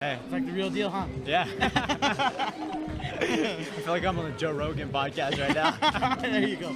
Hey. It's like the real deal, huh? Yeah. I feel like I'm on the Joe Rogan podcast right now. There you go.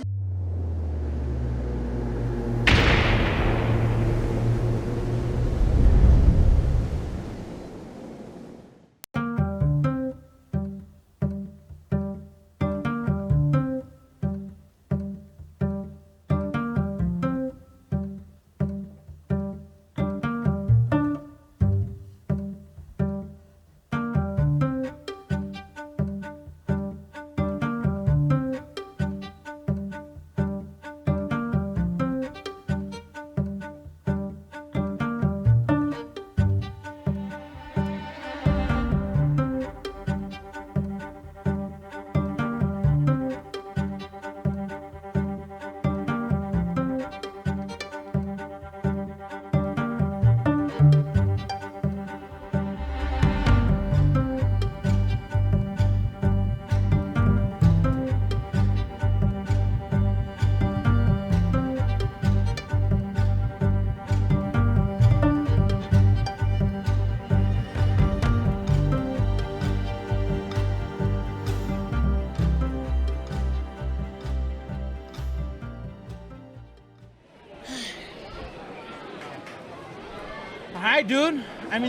Hi, dude.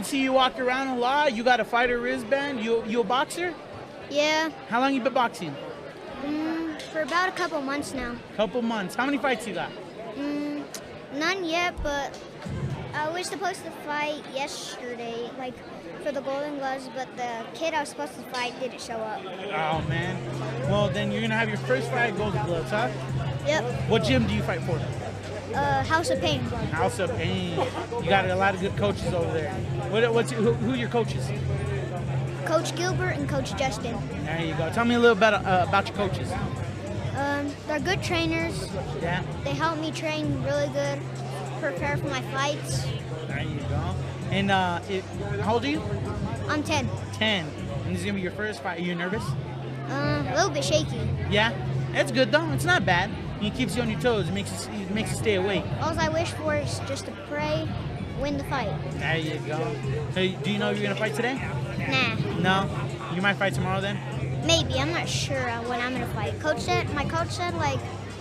See you walk around a lot. You got a fighter wristband. You a boxer? Yeah, How long you been boxing? for about a couple months now. Couple months. How many fights you got? None yet, but we were supposed to fight yesterday, like for the Golden Gloves, but the kid I was supposed to fight didn't show up. Oh man. Well, then you're gonna have your first fight at Golden Gloves, huh? Yep, What gym do you fight for? House of Pain. House of Pain. You got a lot of good coaches over there. Who are your coaches? Coach Gilbert and Coach Justin. There you go. Tell me a little bit about your coaches. They're good trainers. Yeah. They help me train really good, prepare for my fights. There you go. And how old are you? I'm 10. 10. And this is gonna be your first fight. Are you nervous? A little bit shaky. Yeah. That's good though. It's not bad. It keeps you on your toes. It makes you stay awake. All I wish for is just to pray, win the fight. There you go. So do you know you're gonna fight today? Nah, No. You might fight tomorrow then. maybe. I'm not sure when I'm gonna fight. My coach said like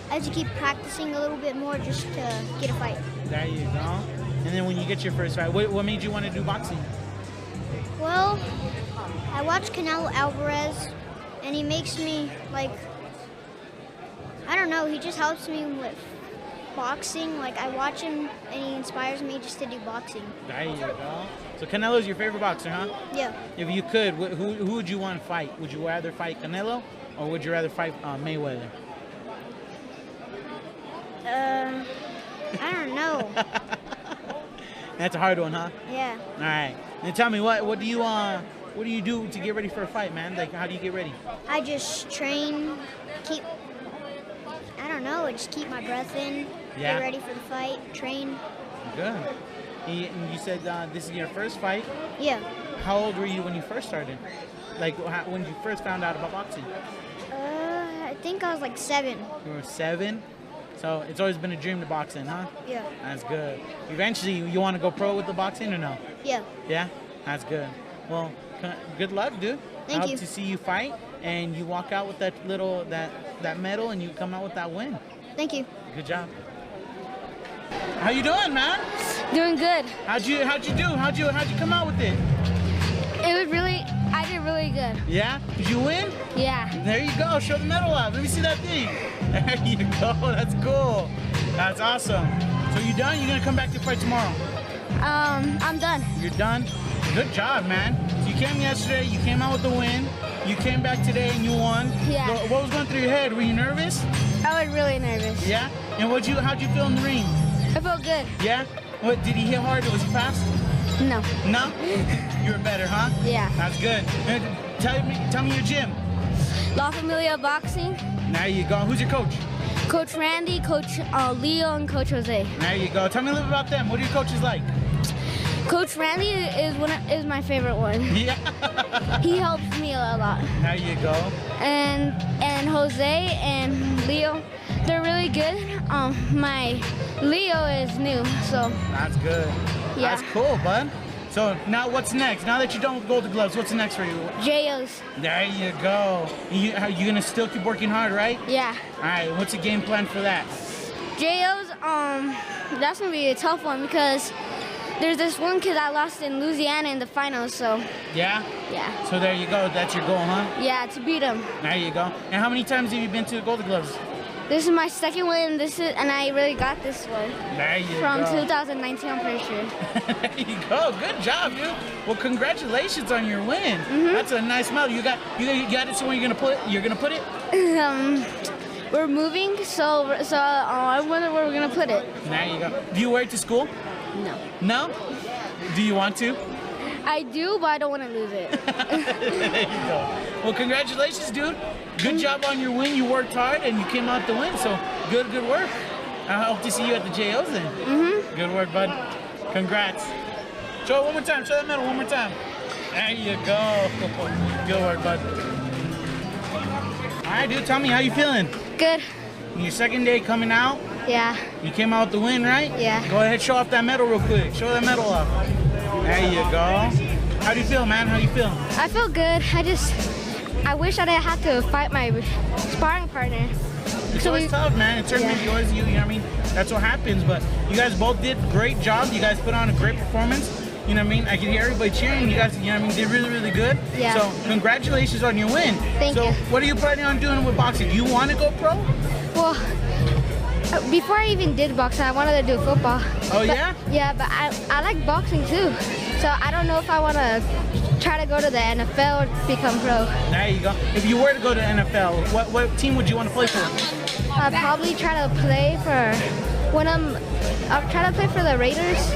I have to keep practicing a little bit more just to get a fight. There you go. And then when you get your first fight, what made you want to do boxing? Well, I watch Canelo Alvarez, and he makes me like, I don't know, he just helps me with boxing. Like I watch him, and he inspires me just to do boxing. There you go. So Canelo's your favorite boxer, huh? Yeah. If you could, who would you want to fight? Would you rather fight Canelo, or would you rather fight Mayweather? I don't know. That's a hard one, huh? Yeah. All right. Then tell me, what do you do to get ready for a fight, man? Like, how do you get ready? I just train, I don't know, just keep my breath in, Yeah. get ready for the fight, train. Good. And you said this is your first fight. Yeah. How old were you when you first started? Like, when you first found out about boxing? I think I was like 7. You were 7? So it's always been a dream to box in, huh? Yeah. That's good. Eventually, you want to go pro with the boxing or no? Yeah. Yeah? That's good. Well, good luck, dude. Thank I hope you. to see you fight and you walk out with that medal and you come out with that win. Thank you. Good job. How you doing, man? Doing good. How'd you do? How'd you come out with it? I did really good. Yeah? Did you win? Yeah. There you go. Show the medal off. Let me see that thing. There you go. That's cool. That's awesome. So you done? You're gonna come back to fight tomorrow? I'm done. You're done? Good job, man. So you came yesterday, you came out with the win, you came back today and you won. Yeah. So what was going through your head? Were you nervous? I was really nervous. Yeah? And how'd you feel in the ring? I felt good. Yeah? What, did he hit hard? Was he fast? No. No? You were better, huh? Yeah. That's good. Tell me your gym. La Familia Boxing. There you go. Who's your coach? Coach Randy, Coach Leo, and Coach Jose. There you go. Tell me a little bit about them. What are your coaches like? Coach Randy is my favorite one. Yeah. He helps me a lot. There you go. And Jose and Leo, they're really good. My Leo is new, so That's good. Yeah. That's cool, bud. So now what's next? Now that you're done with Golden Gloves, what's next for you? JOs. There you go. You're gonna still keep working hard, right? Yeah. All right. What's the game plan for that? JOs, that's gonna be a tough one because there's this one kid I lost in Louisiana in the finals, so. Yeah? Yeah. So there you go. That's your goal, huh? Yeah, to beat him. There you go. And how many times have you been to the Golden Gloves? This is my second win, and I really got this one. There you From go. 2019, I'm pretty sure. There you go. Good job, dude. Well, congratulations on your win. That's a nice medal. You got it. So where you're gonna put it? We're moving, so I wonder where we're gonna put it. There you go. Do you wear it to school? No. No? Do you want to? I do, but I don't want to lose it. There you go. Well, congratulations, dude. Good job on your win. You worked hard and you came out to win. So good work. I hope to see you at the JOs then. Good work, bud. Congrats. Show it one more time. Show that medal one more time. There you go. Good work, bud. All right, dude. Tell me, how you feeling? Good. Your second day coming out. Yeah. You came out to win, right? Yeah. Go ahead, show off that medal real quick. Show that medal off. There you go. How do you feel, man? How do you feel? I feel good. I wish I didn't have to fight my sparring partner. It's always tough, man. It's certainly yours, you know what I mean? That's what happens, but you guys both did a great job. You guys put on a great performance. You know what I mean? I can hear everybody cheering. You guys, you know what I mean, did really good. Yeah. So congratulations on your win. Thank you. So what are you planning on doing with boxing? Do you want to go pro? Well, before I even did boxing, I wanted to do football. Oh, yeah? Yeah, but I like boxing too. So I don't know if I want to try to go to the NFL or become pro. There you go. If you were to go to NFL, what team would you want to play for? I'd probably try to play for I'll try to play for the Raiders.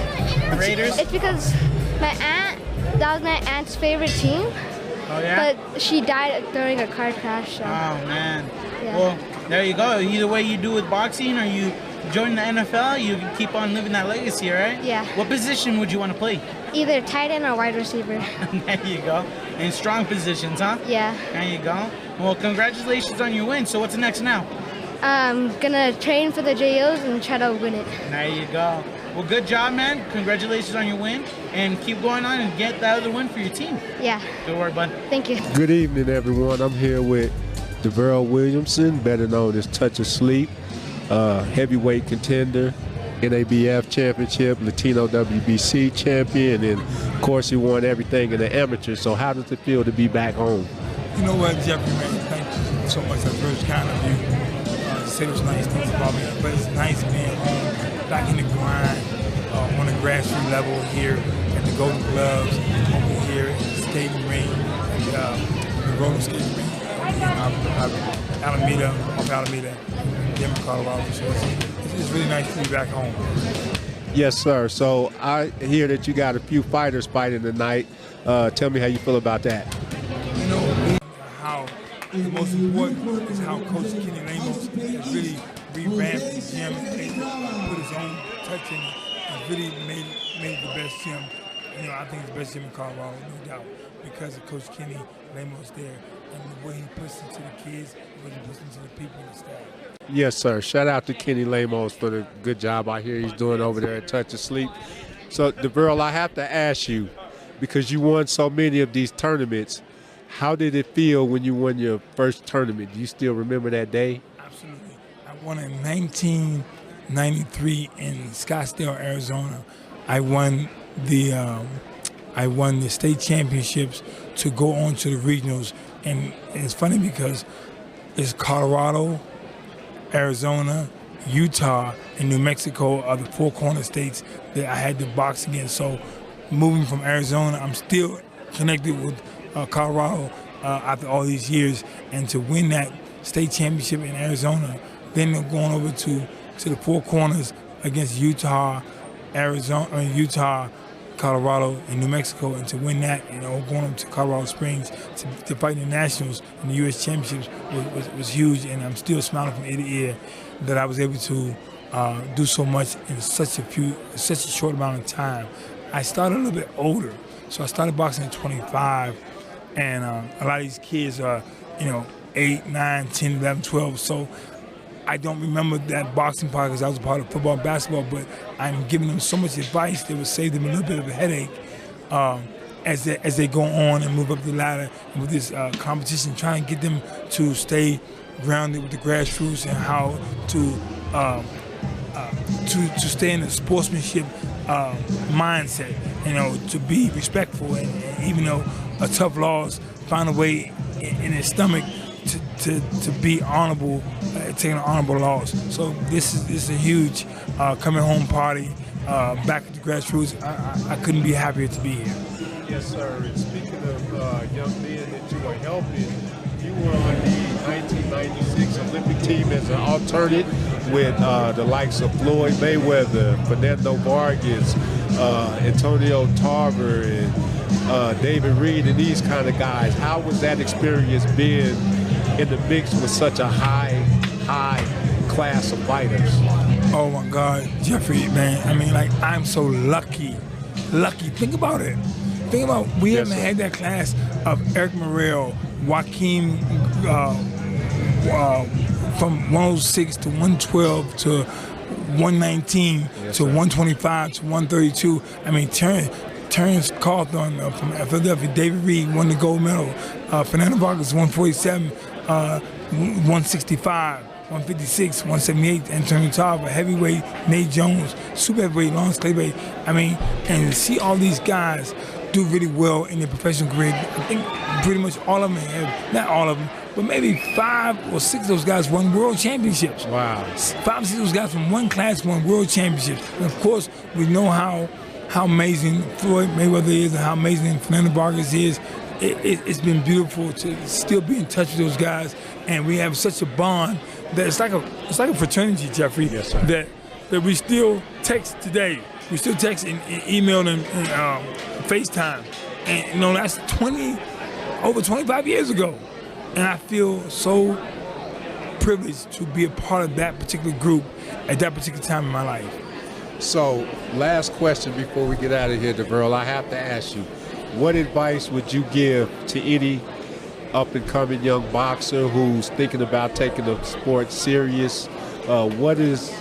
The Raiders? It's because that was my aunt's favorite team. Oh, yeah? But she died during a car crash. So. Oh, man. Yeah. Well, there you go. Either way you do with boxing or you join the NFL, you can keep on living that legacy, right? Yeah. What position would you want to play? Either tight end or wide receiver. There you go. In strong positions, huh? Yeah. There you go. Well, congratulations on your win. So what's next now? I'm gonna train for the JOs and try to win it. There you go. Well, good job, man. Congratulations on your win. And keep going on and get that other win for your team. Yeah. Good work, bud. Thank you. Good evening, everyone. I'm here with Deveraux Williamson, better known as Touch of Sleep, heavyweight contender, NABF championship, Latino WBC champion, and of course he won everything in the amateur. So how does it feel to be back home? You know what, Jeffrey, man, thank you so much. That's very kind of you to say those nice things about me. But it's nice being home, back in the grind, on the grassroots level here at the Golden Gloves, over here at the skating ring, and the roller skating ring. Alameda, off Alameda, Denver, Colorado. So it's really nice to be back home. Yes, sir. So I hear that you got a few fighters fighting tonight. Tell me how you feel about that. You know, how the most important is how Coach Kenny Lamos has really revamped the gym and put his own touch in it and really made the best gym. You know, I think it's the best gym in Colorado, no doubt, because of Coach Kenny Lamos there and the way he puts into the kids, the way he puts into the people and the staff. Yes, sir. Shout out to Kenny Lamos for the good job I hear he's doing over there at Touch of Sleep. So, Deveraux, I have to ask you, because you won so many of these tournaments, how did it feel when you won your first tournament? Do you still remember that day? Absolutely. I won in 1993 in Scottsdale, Arizona. I won the state championships to go on to the regionals. And it's funny because it's Colorado, Arizona, Utah, and New Mexico are the four corner states that I had to box against. So moving from Arizona, I'm still connected with Colorado after all these years. And to win that state championship in Arizona, then going over to the four corners against Utah, Colorado, and New Mexico, and to win that, you know, going up to Colorado Springs to fight in the Nationals and the U.S. Championships was huge, and I'm still smiling from ear to ear that I was able to do so much in such a short amount of time. I started a little bit older, so I started boxing at 25, and a lot of these kids are, 8, 9, 10, 11, 12, so I don't remember that boxing part because I was a part of football and basketball, but I'm giving them so much advice that would save them a little bit of a headache as they go on and move up the ladder and with this competition, trying to get them to stay grounded with the grassroots and how to stay in the sportsmanship mindset, to be respectful and even though a tough loss, find a way in his stomach to be honorable, taking an honorable loss. So this is a huge coming home party back at the grassroots. I couldn't be happier to be here. Yes, sir. And speaking of young men that you are helping, you were on the 1996 Olympic team as an alternate with the likes of Floyd Mayweather, Fernando Vargas, Antonio Tarver, and David Reed, and these kind of guys. How was that experience being in the mix with such a high class of fighters? Oh my God, Jeffrey, man. I mean, like, I'm so lucky. Think about it. Think about, we haven't had that class of Eric Morrell, Joaquin, from 106 to 112 to 119 to 125 to 132. I mean, Terrence Cawthorn from Philadelphia, David Reed won the gold medal. Fernando Vargas 147, 165, 156, 178. Antonio Tarver, heavyweight Nate Jones, super heavyweight Lawrence Claybay. I mean, and to see all these guys do really well in their professional career. I think pretty much all of them have, not all of them, but maybe 5 or 6 of those guys won world championships. Wow. 5 or 6 of those guys from one class won world championships. And of course, we know how amazing Floyd Mayweather is and how amazing Fernando Vargas is. It's been beautiful to still be in touch with those guys, and we have such a bond that it's like a fraternity, Jeffrey. Yes, sir. That we still text today. We still text and email and FaceTime, and that's over 25 years ago, and I feel so privileged to be a part of that particular group at that particular time in my life. So, last question before we get out of here, Deveraux, I have to ask you, what advice would you give to any up-and-coming young boxer who's thinking about taking the sport serious? What is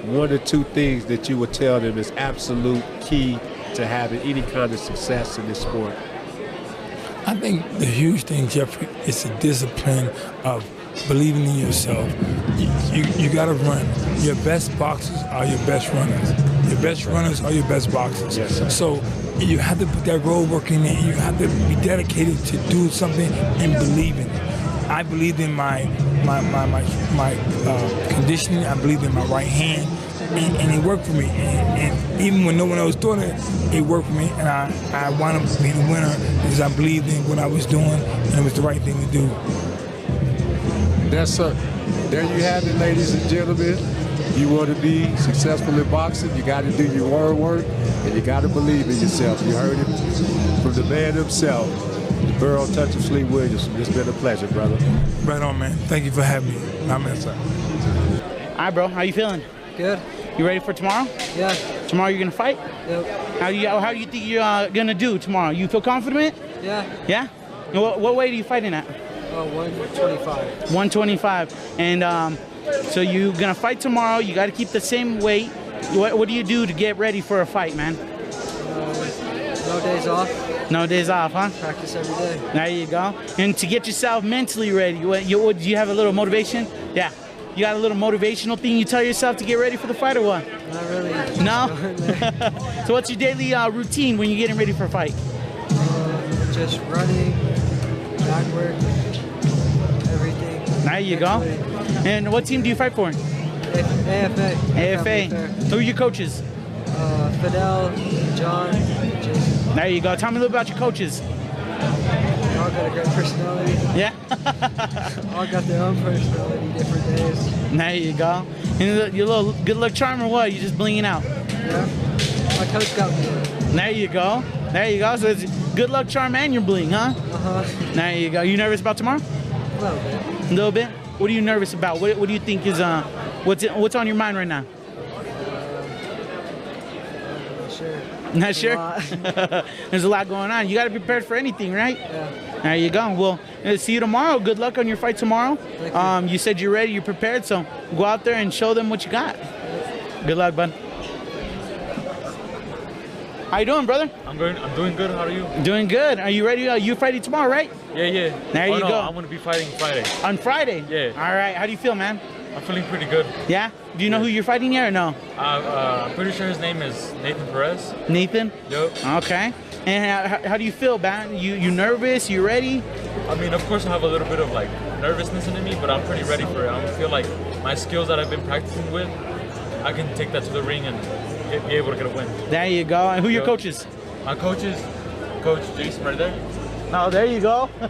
1 or 2 things that you would tell them is absolute key to having any kind of success in this sport? I think the huge thing, Jeffrey, is the discipline of believing in yourself. You got to run. Your best boxers are your best runners. Your best runners are your best boxers. Yes, sir. So you have to put that road work in there. You have to be dedicated to do something and believe in it. I believed in my conditioning. I believed in my right hand, and it worked for me. And even when no one else thought it worked for me. And I wound up being a winner because I believed in what I was doing, and it was the right thing to do. That's there you have it, ladies and gentlemen. You want to be successful in boxing, you got to do your hard work, and you got to believe in yourself. You heard it from the man himself, Deveraux Touch of Sleep Williams. It's been a pleasure, brother. Right on, man. Thank you for having me. Amen, sir. All right, bro. How you feeling? Good. You ready for tomorrow? Yeah. Tomorrow you're gonna fight? Yep. How do you think you're gonna do tomorrow? You feel confident? Yeah. Yeah? And what weight are you fighting at? 125. 125. And so you're gonna fight tomorrow. You got to keep the same weight. What do you do to get ready for a fight, man? No days off. No days off, huh? Practice every day. There you go. And to get yourself mentally ready, do you have a little motivation? Yeah. You got a little motivational thing you tell yourself to get ready for the fight or what? Not really. No? So what's your daily routine when you're getting ready for a fight? Just running, back work, everything. There you go. And what team do you fight for? AFA. AFA. Who are your coaches? Fidel, John, Jason. There you go. Tell me a little about your coaches. They all got a great personality. Yeah? All got their own personality, different days. There you go. And your little good luck charm or what? You just blinging out? Yeah. My coach got me. There you go. There you go. So it's good luck charm and your bling, huh? Uh-huh. There you go. You nervous about tomorrow? A little bit. A little bit? What are you nervous about? What do you think is what's on your mind right now? Not sure. There's a lot going on. You got to be prepared for anything, right? Yeah. There you go. Well, see you tomorrow. Good luck on your fight tomorrow. Thank you. You said you're ready, you're prepared, so go out there and show them what you got. Good luck, bud. How you doing, brother? I'm doing good. How are you? Doing good. Are you ready? You fighting tomorrow, right? Yeah. There you go. I'm gonna be fighting Friday. On Friday? Yeah. All right. How do you feel, man? I'm feeling pretty good. Yeah? Do you know who you're fighting yet or no? I'm pretty sure his name is Nathan Perez. Nathan? Yep. Okay. And how do you feel, man? You nervous? You ready? I mean, of course, I have a little bit of like nervousness in me, but I'm pretty ready for it. I feel like my skills that I've been practicing with, I can take that to the ring and be able to get a win. There you go. And who are your coaches? My coach is Coach Jason right there. Oh, there you go. And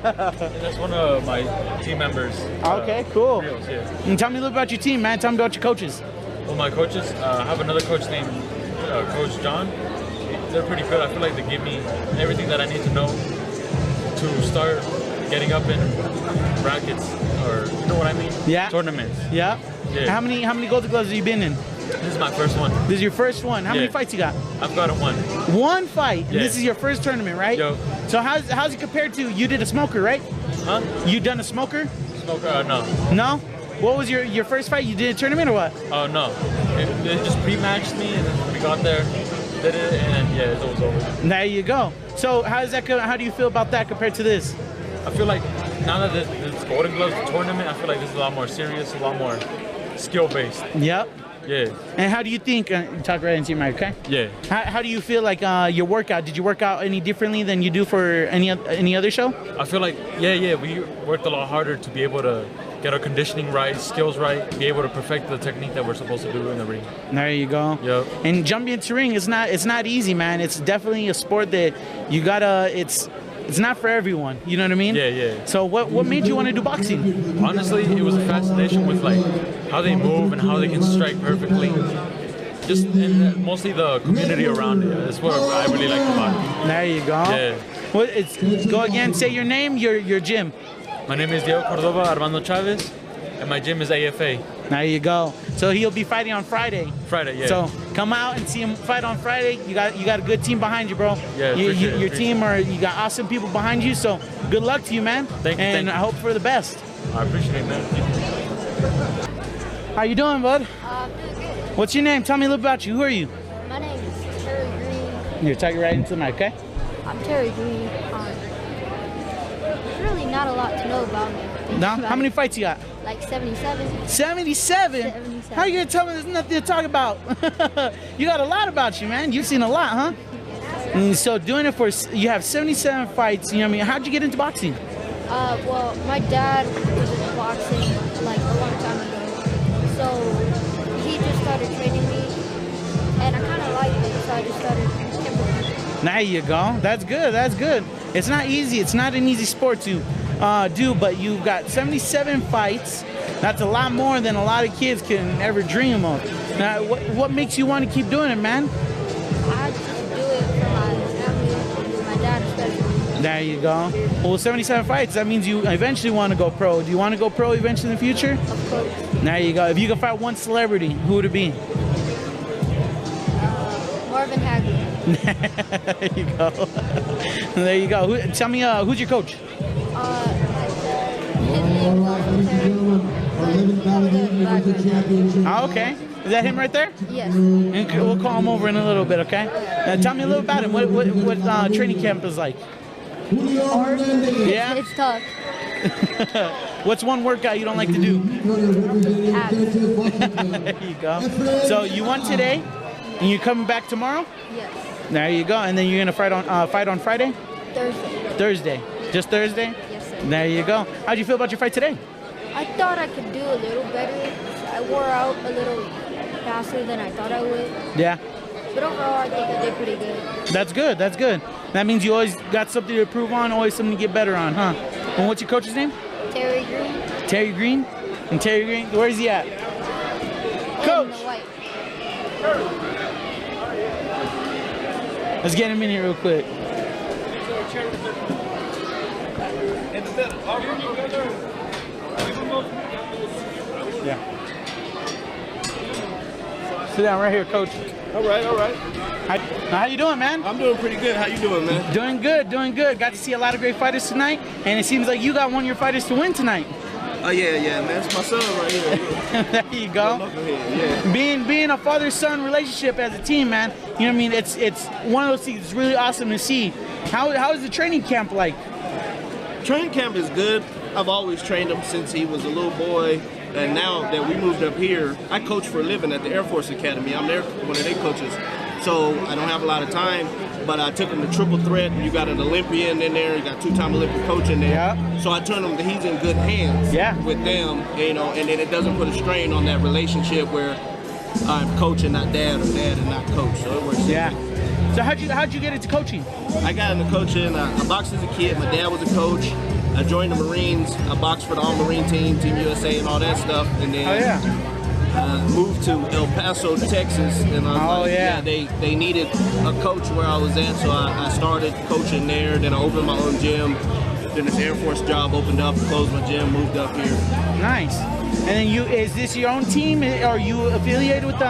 that's one of my team members. Okay, cool. Reels, yeah. And tell me a little about your team, man. Tell me about your coaches. Well, my coaches, I have another coach named Coach John. They're pretty good. I feel like they give me everything that I need to know to start getting up in brackets, or you know what I mean? Yeah. Tournaments. Yeah. Yeah. How many Golden Gloves have you been in? This is my first one. This is your first one. How many Yeah. fights you got? I've got one. One fight. And Yeah. this is your first tournament, right? Yo. So how's it compared to you did a smoker, right? Huh? You done a smoker? Smoker? No. No? What was your first fight? You did a tournament or what? Oh, no. They just pre-matched me, and then we got there, did it, and yeah, it was over. There you go. So how do you feel about that compared to this? I feel like now that this Golden Gloves tournament, I feel like this is a lot more serious, a lot more skill-based. Yep. Yeah. And how do you think, talk right into your mic, okay? Yeah. How do you feel like your workout? Did you work out any differently than you do for any other show? I feel like, yeah, we worked a lot harder to be able to get our conditioning right, skills right, be able to perfect the technique that we're supposed to do in the ring. There you go. Yep. And jumping into ring, it's not easy, man. It's definitely a sport that you gotta, it's not for everyone, you know what I mean? Yeah. So what made you want to do boxing? Honestly, it was a fascination with like how they move and how they can strike perfectly. And mostly the community around it. That's what I really like about it. There you go. Yeah. Go again, say your name, your gym. My name is Diego Cordova Armando Chavez, and my gym is AFA. There you go. So he'll be fighting on Friday. Friday, yeah. So come out and see him fight on Friday. You got a good team behind you, bro. Yeah, your team you got awesome people behind you. So good luck to you, man. Thank you. And I hope for the best. I appreciate it, man. How you doing, bud? Doing good. What's your name? Tell me a little about you. Who are you? My name is Terry Green. You're talking right into the mic, okay? I'm Terry Green. There's really not a lot to know about me. No? How many fights you got? Like 77. 77? 77. How you gonna tell me there's nothing to talk about? You got a lot about you, man. You've seen a lot, huh? And so doing it you have 77 fights, you know what I mean? How'd you get into boxing? Well, my dad was into boxing like a long time ago. So he just started training me, and I kind of liked it, so I just started implementing. There you go. That's good. That's good. It's not easy. It's not an easy sport to do, but you've got 77 fights. That's a lot more than a lot of kids can ever dream of. Now, what makes you want to keep doing it, man? I just do it for my family, my dad especially. There you go. Well, 77 fights, that means you eventually want to go pro. Do you want to go pro eventually in the future? Of course. There you go. If you could fight one celebrity, who would it be? Marvin Hagler. There you go. There you go. Tell me, who's your coach? His name is Okay. Is that him right there? Yes. And we'll call him over in a little bit, okay? Tell me a little about him. What training camp is like? Yeah? It's tough. What's one workout you don't like to do? There you go. So you won today, and you're coming back tomorrow? Yes. There you go. And then you're gonna fight on Friday? Thursday. Thursday. Just Thursday? Yes, sir. There you go. How'd you feel about your fight today? I thought I could do a little better. I wore out a little faster than I thought I would. Yeah. But overall, I think I did pretty good. That's good. That's good. That means you always got something to improve on, always something to get better on, huh? And what's your coach's name? Terry Green. Terry Green? And Terry Green, where's he at? Coach! In the white. Let's get him in here real quick. Yeah. Sit down right here, Coach. All right. How you doing, man? I'm doing pretty good. How you doing, man? Doing good. Got to see a lot of great fighters tonight, and it seems like you got one of your fighters to win tonight. Oh yeah, man. It's my son right here. There you go. Yeah. Being a father-son relationship as a team, man. You know what I mean? It's one of those things. It's really awesome to see. How is the training camp like? Training camp is good. I've always trained him since he was a little boy. And now that we moved up here, I coach for a living at the Air Force Academy. I'm one of their coaches. So I don't have a lot of time, but I took him to triple threat. You got an Olympian in there, you got two-time Olympic coach in there. Yeah. So I turned him, he's in good hands with them, you know, and then it doesn't put a strain on that relationship where I'm coaching, not dad, or dad and not coach. So it works. Yeah. So how'd you get into coaching? I got into coaching. I boxed as a kid. My dad was a coach. I joined the Marines. I boxed for the All-Marine team, Team USA, and all that stuff. And then moved to El Paso, Texas. And I was they needed a coach where I was at, so I started coaching there. Then I opened my own gym. Then this Air Force job opened up, closed my gym, moved up here. Nice. And then is this your own team? Are you affiliated with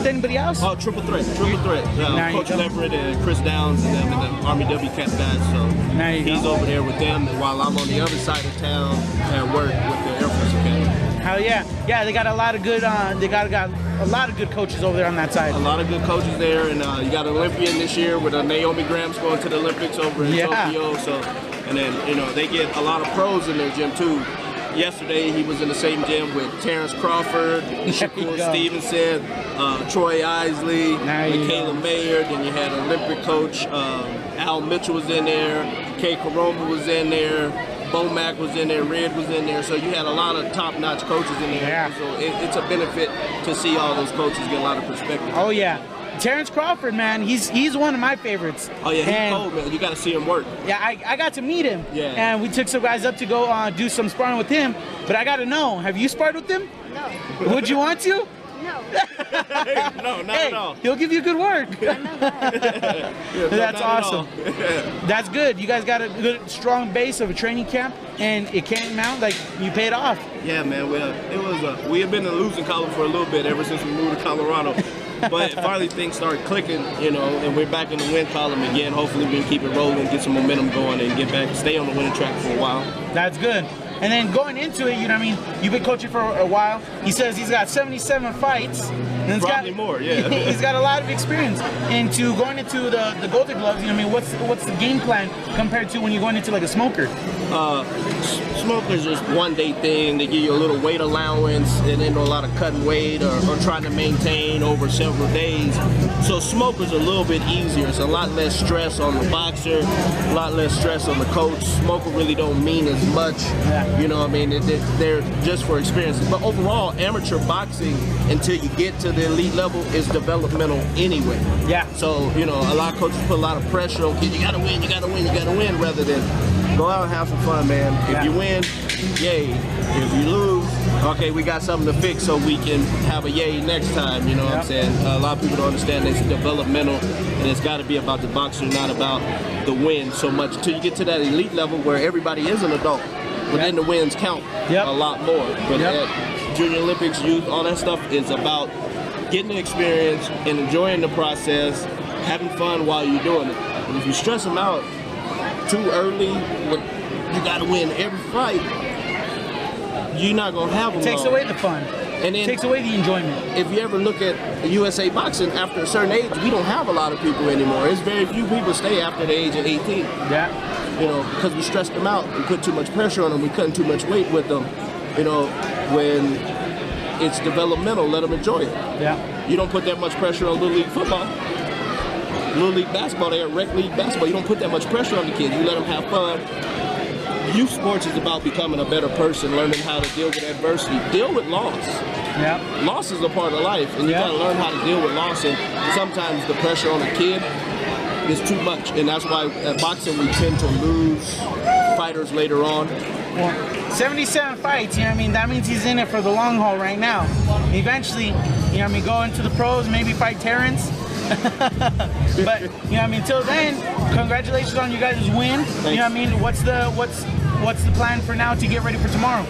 anybody else? Oh, triple threat. Coach Leverett and Chris Downs and them and the Army WCAT guys. So he's over there with them, and while I'm on the other side of town at work with the Air Force Academy. Hell yeah. Yeah, they got a lot of good got a lot of good coaches over there on that side. A lot of good coaches there, and you got an Olympian this year with Naomi Graham's going to the Olympics over in Tokyo. So, and then, you know, they get a lot of pros in their gym too. Yesterday he was in the same gym with Terrence Crawford, Shakur Stevenson, Troy Isley, Michaela Mayer. Then you had Olympic coach Al Mitchell was in there, Kay Karoma was in there, Bomac was in there, Red was in there. So you had a lot of top-notch coaches in there. Yeah. So it's a benefit to see all those coaches get a lot of perspective. Oh yeah. Terrence Crawford, man, he's one of my favorites. Oh yeah, he's cold, man. You got to see him work. Yeah, I got to meet him. Yeah. And we took some guys up to go do some sparring with him. But I got to know, have you sparred with him? No. Would you want to? No. No, not at all. He'll give you good work. I know that. That's awesome. That's good. You guys got a good, strong base of a training camp, and it came out like you paid off. Yeah, man. Well, it was. We had been in the losing column for a little bit ever since we moved to Colorado. But finally things started clicking, you know, and we're back in the win column again. Hopefully we can keep it rolling, get some momentum going, and get back, stay on the winning track for a while. That's good. And then going into it, you know what I mean, you've been coaching for a while. He says he's got 77 fights. And probably more, yeah. He's got a lot of experience into going into the Golden Gloves. You know what I mean, what's the game plan compared to when you're going into like a smoker? Smoker's just one-day thing. They give you a little weight allowance, and then a lot of cutting weight or trying to maintain over several days. So smoker's a little bit easier. It's a lot less stress on the boxer, a lot less stress on the coach. Smoker really don't mean as much. You know what I mean? They're just for experience. But overall, amateur boxing, until you get to the elite level, is developmental anyway. Yeah. So, you know, a lot of coaches put a lot of pressure on kids. You gotta win, you gotta win, you gotta win, rather than go out and have some fun, man. If you win, yay. If you lose, okay, we got something to fix so we can have a yay next time, you know what I'm saying? A lot of people don't understand it's developmental, and it's got to be about the boxer, not about the win so much, until you get to that elite level where everybody is an adult. But then the wins count a lot more. But at Junior Olympics, youth, all that stuff is about getting the experience and enjoying the process, having fun while you're doing it. And if you stress them out too early, you got to win every fight, you're not going to have them. It takes away the fun. And then, it takes away the enjoyment. If you ever look at USA boxing, after a certain age, we don't have a lot of people anymore. It's very few people stay after the age of 18. Yeah. You know, because we stressed them out and put too much pressure on them. We cutting too much weight with them. You know, when it's developmental, let them enjoy it. Yeah. You don't put that much pressure on Little League football. Little League basketball, they have rec league basketball. You don't put that much pressure on the kids. You let them have fun. Youth sports is about becoming a better person, learning how to deal with adversity, deal with loss. Yeah. Loss is a part of life, and you gotta learn how to deal with loss. And sometimes the pressure on a kid is too much, and that's why at boxing we tend to lose fighters later on. Well, 77 fights, you know what I mean? That means he's in it for the long haul right now. Eventually, you know what I mean, go into the pros, maybe fight Terrence. But, you know what I mean, till then, congratulations on you guys' win. Thanks. You know what I mean? What's the plan for now to get ready for tomorrow?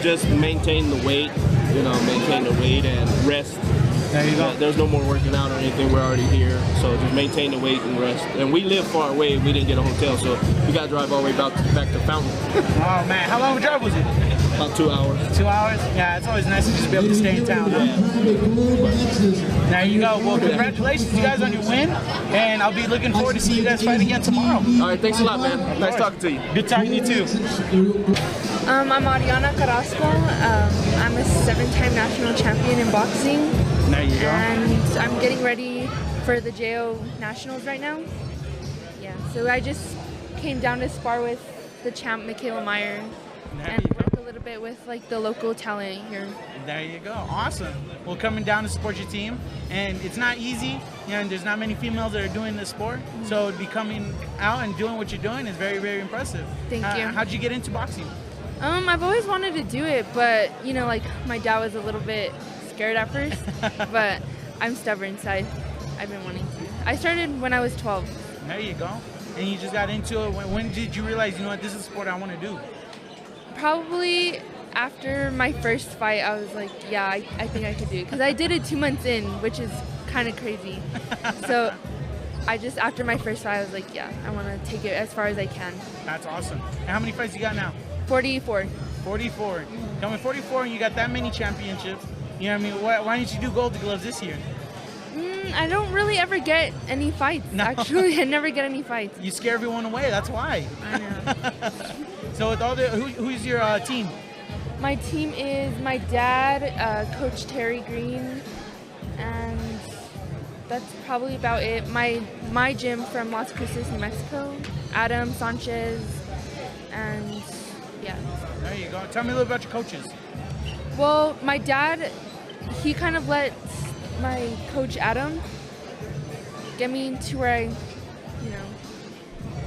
Just maintain the weight, you know, maintain the weight and rest There you go. There's no more working out or anything. We're already here, so just maintain the weight and rest. And we live far away. We didn't get a hotel, so we got to drive all the way back to Fountain. Oh man, how long of a drive was it? About 2 hours. 2 hours? Yeah, it's always nice to just be able to stay in town. Huh? There you go. Well, congratulations, you guys, on your win, and I'll be looking forward to see you guys fight again tomorrow. All right, thanks a lot, man. Nice talking to you. Good talking to you too. I'm Ariana Carrasco. I'm a 7-time national champion in boxing. There you go. And I'm getting ready for the JO Nationals right now. Yeah, so I just came down to spar with the champ, Michaela Meyer, and work a little bit with like the local talent here. There you go. Awesome. Well, coming down to support your team, and it's not easy. You know, and there's not many females that are doing this sport, so to be coming out and doing what you're doing is very, very impressive. Thank you. How'd you get into boxing? I've always wanted to do it, but you know, like my dad was a little bit scared at first, but I'm stubborn, so I've been wanting to. I started when I was 12. There you go. And you just got into it. When did you realize, you know what, this is a sport I want to do? Probably after my first fight, I was like, yeah, I think I could do it. Because I did it 2 months in, which is kind of crazy. So after my first fight, I was like, yeah, I want to take it as far as I can. That's awesome. And how many fights you got now? 44. 44. Coming 44 and you got that many championships. You know what I mean? Why didn't you do Gold Gloves this year? I don't really ever get any fights, actually. I never get any fights. You scare everyone away, that's why. I know. So with all the, who's your team? My team is my dad, Coach Terry Green, and that's probably about it. My gym from Las Cruces, New Mexico, Adam Sanchez, and yeah. There you go. Tell me a little about your coaches. Well, my dad, he kind of let my coach Adam get me to where I,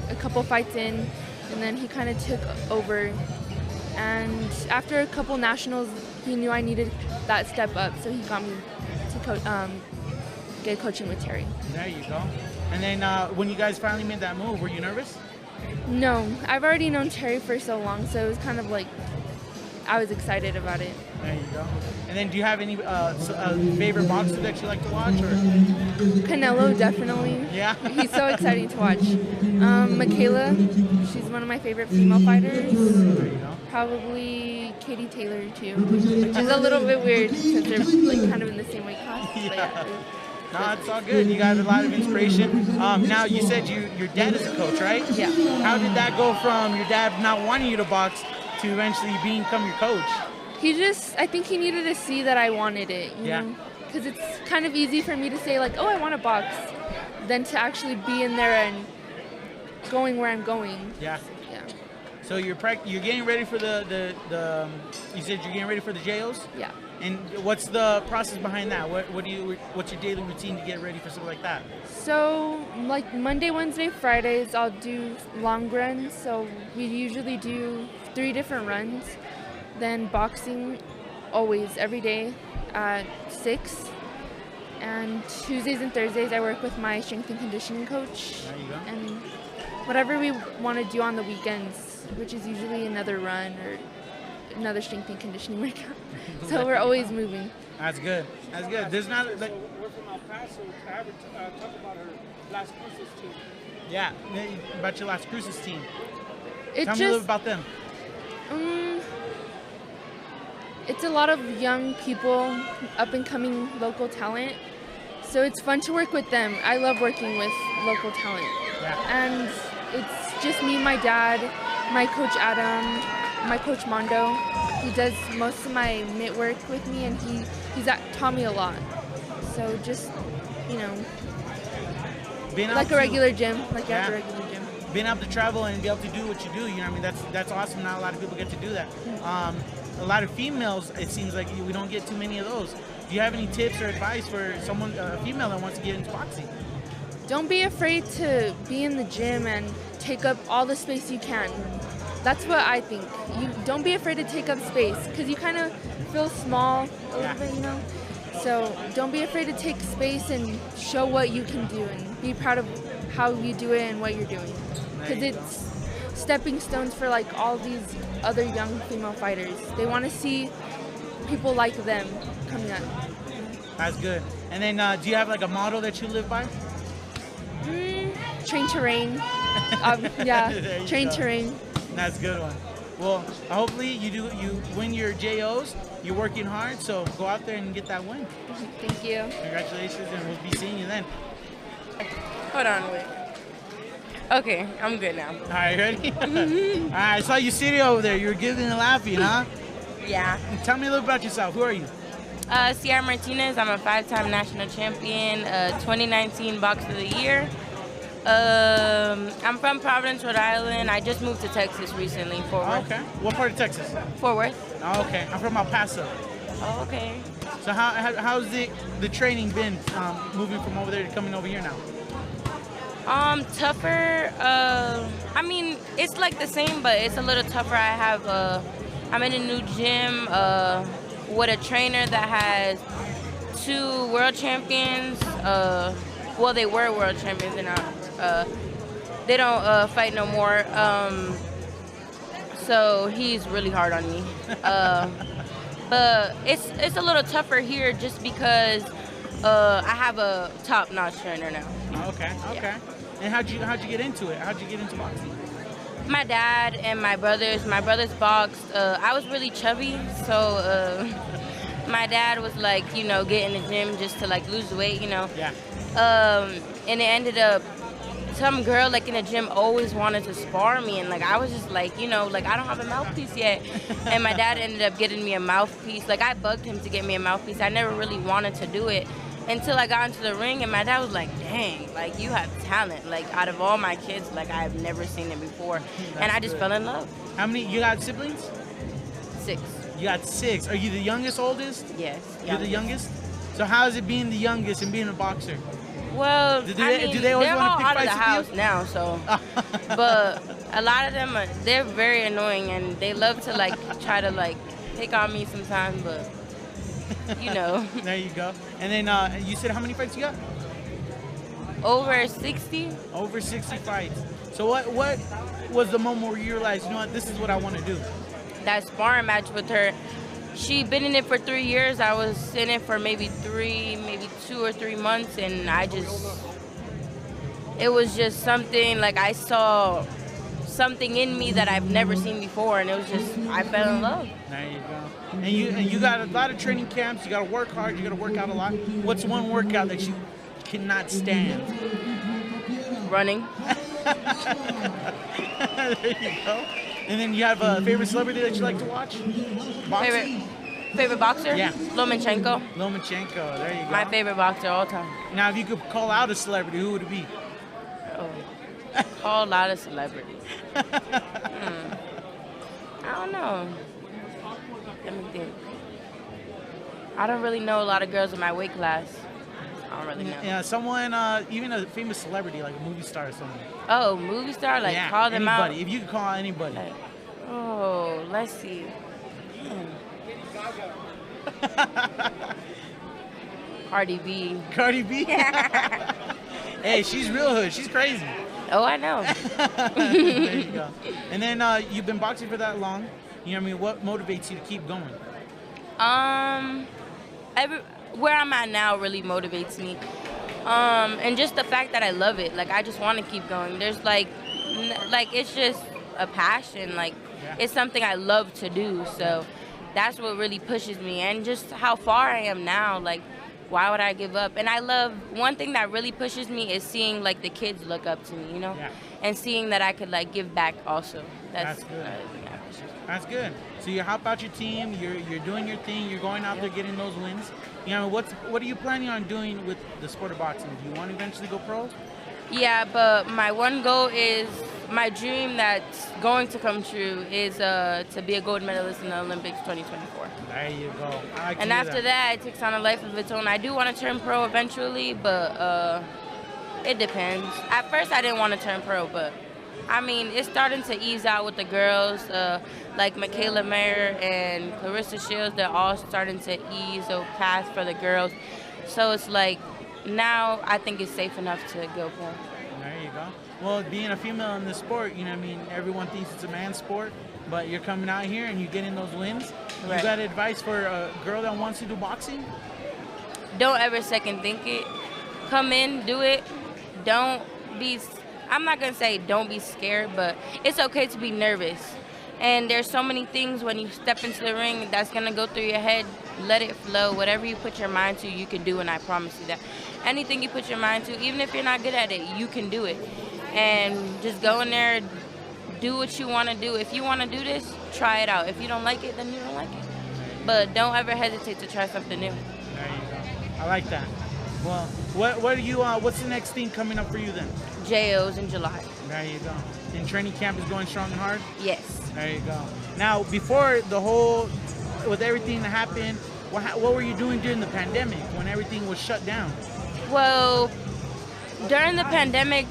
a couple fights in, and then he kind of took over. And after a couple nationals, he knew I needed that step up, so he got me to get coaching with Terry. There you go. And then when you guys finally made that move, were you nervous? No, I've already known Terry for so long, so it was kind of like I was excited about it. There you go. And then do you have any favorite boxer that you like to watch? Or? Canelo, definitely. Yeah? He's so exciting to watch. Michaela, she's one of my favorite female fighters. There you go. Probably Katie Taylor, too, which is a little bit weird since they're like kind of in the same weight class. Yeah. No, it's all good. You got a lot of inspiration. Now, you said your dad is a coach, right? Yeah. How did that go from your dad not wanting you to box to eventually become your coach? I think he needed to see that I wanted it, you know? Because it's kind of easy for me to say, like, oh, I want to box, than to actually be in there and going where I'm going. Yeah. Yeah. So you're getting ready for the you said you're getting ready for the JOs? Yeah. And what's the process behind that? What's your daily routine to get ready for something like that? So, like Monday, Wednesday, Fridays, I'll do long runs. So we usually do 3 different runs. Then boxing, always, every day at 6. And Tuesdays and Thursdays, I work with my strength and conditioning coach. There you go. And whatever we want to do on the weekends, which is usually another run or another strength and conditioning workout. So we're always moving. That's good. That's good. There's not like. We're from El Paso. I haven't talked about her Las Cruces team. Yeah, about your Las Cruces team. Tell me a little about them. It's a lot of young people, up and coming local talent. So it's fun to work with them. I love working with local talent. Yeah. And it's just me, my dad, my coach Adam, my coach Mondo. He does most of my mitt work with me, and he's taught me a lot. So just, like a regular gym, at the regular gym. Being able to travel and be able to do what you do, you know what I mean? That's awesome. Not a lot of people get to do that. A lot of females, it seems like we don't get too many of those. Do you have any tips or advice for someone, a female that wants to get into boxing? Don't be afraid to be in the gym and take up all the space you can. That's what I think. You don't be afraid to take up space, because you kind of feel small a little bit, So don't be afraid to take space and show what you can do, and be proud of how you do it and what you're doing. Because it's stepping stones for like all these other young female fighters. They want to see people like them coming up. That's good. And then, do you have like a motto that you live by? Train to reign. Yeah, train to reign. That's a good one. Well, hopefully you win your JOs. You're working hard, so go out there and get that win. Thank you. Congratulations, and we'll be seeing you then. Hold on, wait. Okay, I'm good now. All right, ready? All right, I saw you sitting over there. You were giving and laughing, huh? Yeah. Tell me a little about yourself. Who are you? Sierra Martinez. I'm a 5-time national champion, 2019 Box of the Year. I'm from Providence, Rhode Island. I just moved to Texas recently, Fort Worth. Okay. What part of Texas? Fort Worth. Oh, okay. I'm from El Paso. Oh, okay. So how's the training been moving from over there to coming over here now? Tougher. I mean, it's like the same, but it's a little tougher. I'm in a new gym with a trainer that has 2 world champions. Well, they were world champions, and they don't fight no more. So he's really hard on me. But it's a little tougher here just because I have a top-notch trainer now. Okay. Yeah. And how'd you get into it? How'd you get into boxing? My dad and my brothers. My brothers boxed. I was really chubby, so my dad was like, get in the gym just to like lose weight, Yeah. And it ended up some girl like in the gym always wanted to spar me, and like I was just like, like I don't have a mouthpiece yet. And my dad ended up getting me a mouthpiece. Like I bugged him to get me a mouthpiece. I never really wanted to do it until I got into the ring, and my dad was like, dang, like you have talent. Like out of all my kids, like I have never seen it before. And I just fell in love. How many, you got siblings? 6. You got 6. Are you the youngest, oldest? Yes. You're the youngest? So how is it being the youngest and being a boxer? Well, do they always they're want all to pick out of fights the with house you? now, so. But a lot of them, they're very annoying, and they love to like try to like pick on me sometimes, but There you go. And then you said how many fights you got? Over 60. Over 60 fights. So what was the moment where you realized, you know what, this is what I want to do? That sparring match with her. She'd been in it for 3 years. I was in it for maybe 2 or 3 months, and it was just something, like I saw something in me that I've never seen before, and it was just, I fell in love. There you go. And you got a lot of training camps, you got to work hard, you got to work out a lot. What's one workout that you cannot stand? Running. There you go. And then you have a favorite celebrity that you like to watch? Boxing? Favorite boxer? Yeah. Lomachenko. Lomachenko, there you go. My favorite boxer all time. Now, if you could call out a celebrity, who would it be? Call out a celebrity. I don't know. Let me think. I don't really know a lot of girls in my weight class. I don't really know. Yeah, someone, even a famous celebrity, like a movie star or something. Oh, movie star? Like, yeah, call them anybody. out? If you could call out anybody. Oh, let's see. Cardi B. Cardi B? Hey, she's real hood. She's crazy. Oh, I know. There you go. And then you've been boxing for that long. You know what I mean? What motivates you to keep going? Where I'm at now really motivates me. And just the fact that I love it. Like, I just want to keep going. There's like it's just a passion. Like, it's something I love to do. So that's what really pushes me. And just how far I am now, like, why would I give up? And I love, one thing that really pushes me is seeing, like, the kids look up to me, Yeah. And seeing that I could, like, give back also. That's good. That's good. So you hop out your team, you're doing your thing, you're going out there getting those wins. You know, what are you planning on doing with the sport of boxing? Do you want to eventually go pro? Yeah, but my one goal is, my dream that's going to come true is to be a gold medalist in the Olympics 2024. There you go. And after that, it takes on a life of its own. I do want to turn pro eventually, but it depends. At first, I didn't want to turn pro, but I mean, it's starting to ease out with the girls, like Michaela Mayer and Clarissa Shields. They're all starting to ease the path for the girls. So it's like, now I think it's safe enough to go pro. There you go. Well, being a female in this sport, you know what I mean, everyone thinks it's a man's sport, but you're coming out here and you're getting those wins. Right. You got advice for a girl that wants to do boxing? don't ever second think it. Come in, do it. Don't be, I'm not going to say don't be scared, but it's okay to be nervous. And there's so many things when you step into the ring that's going to go through your head. Let it flow. Whatever you put your mind to, you can do, and I promise you that. Anything you put your mind to, even if you're not good at it, you can do it. And just go in there, do what you want to do. If you want to do this, try it out. If you don't like it, then you don't like it. But don't ever hesitate to try something new. There you go. I like that. Well, what are you? What's the next thing coming up for you then? JOs in July. There you go. And training camp is going strong and hard? Yes. There you go. Now, before with everything that happened, what were you doing during the pandemic when everything was shut down? Well, during the pandemic,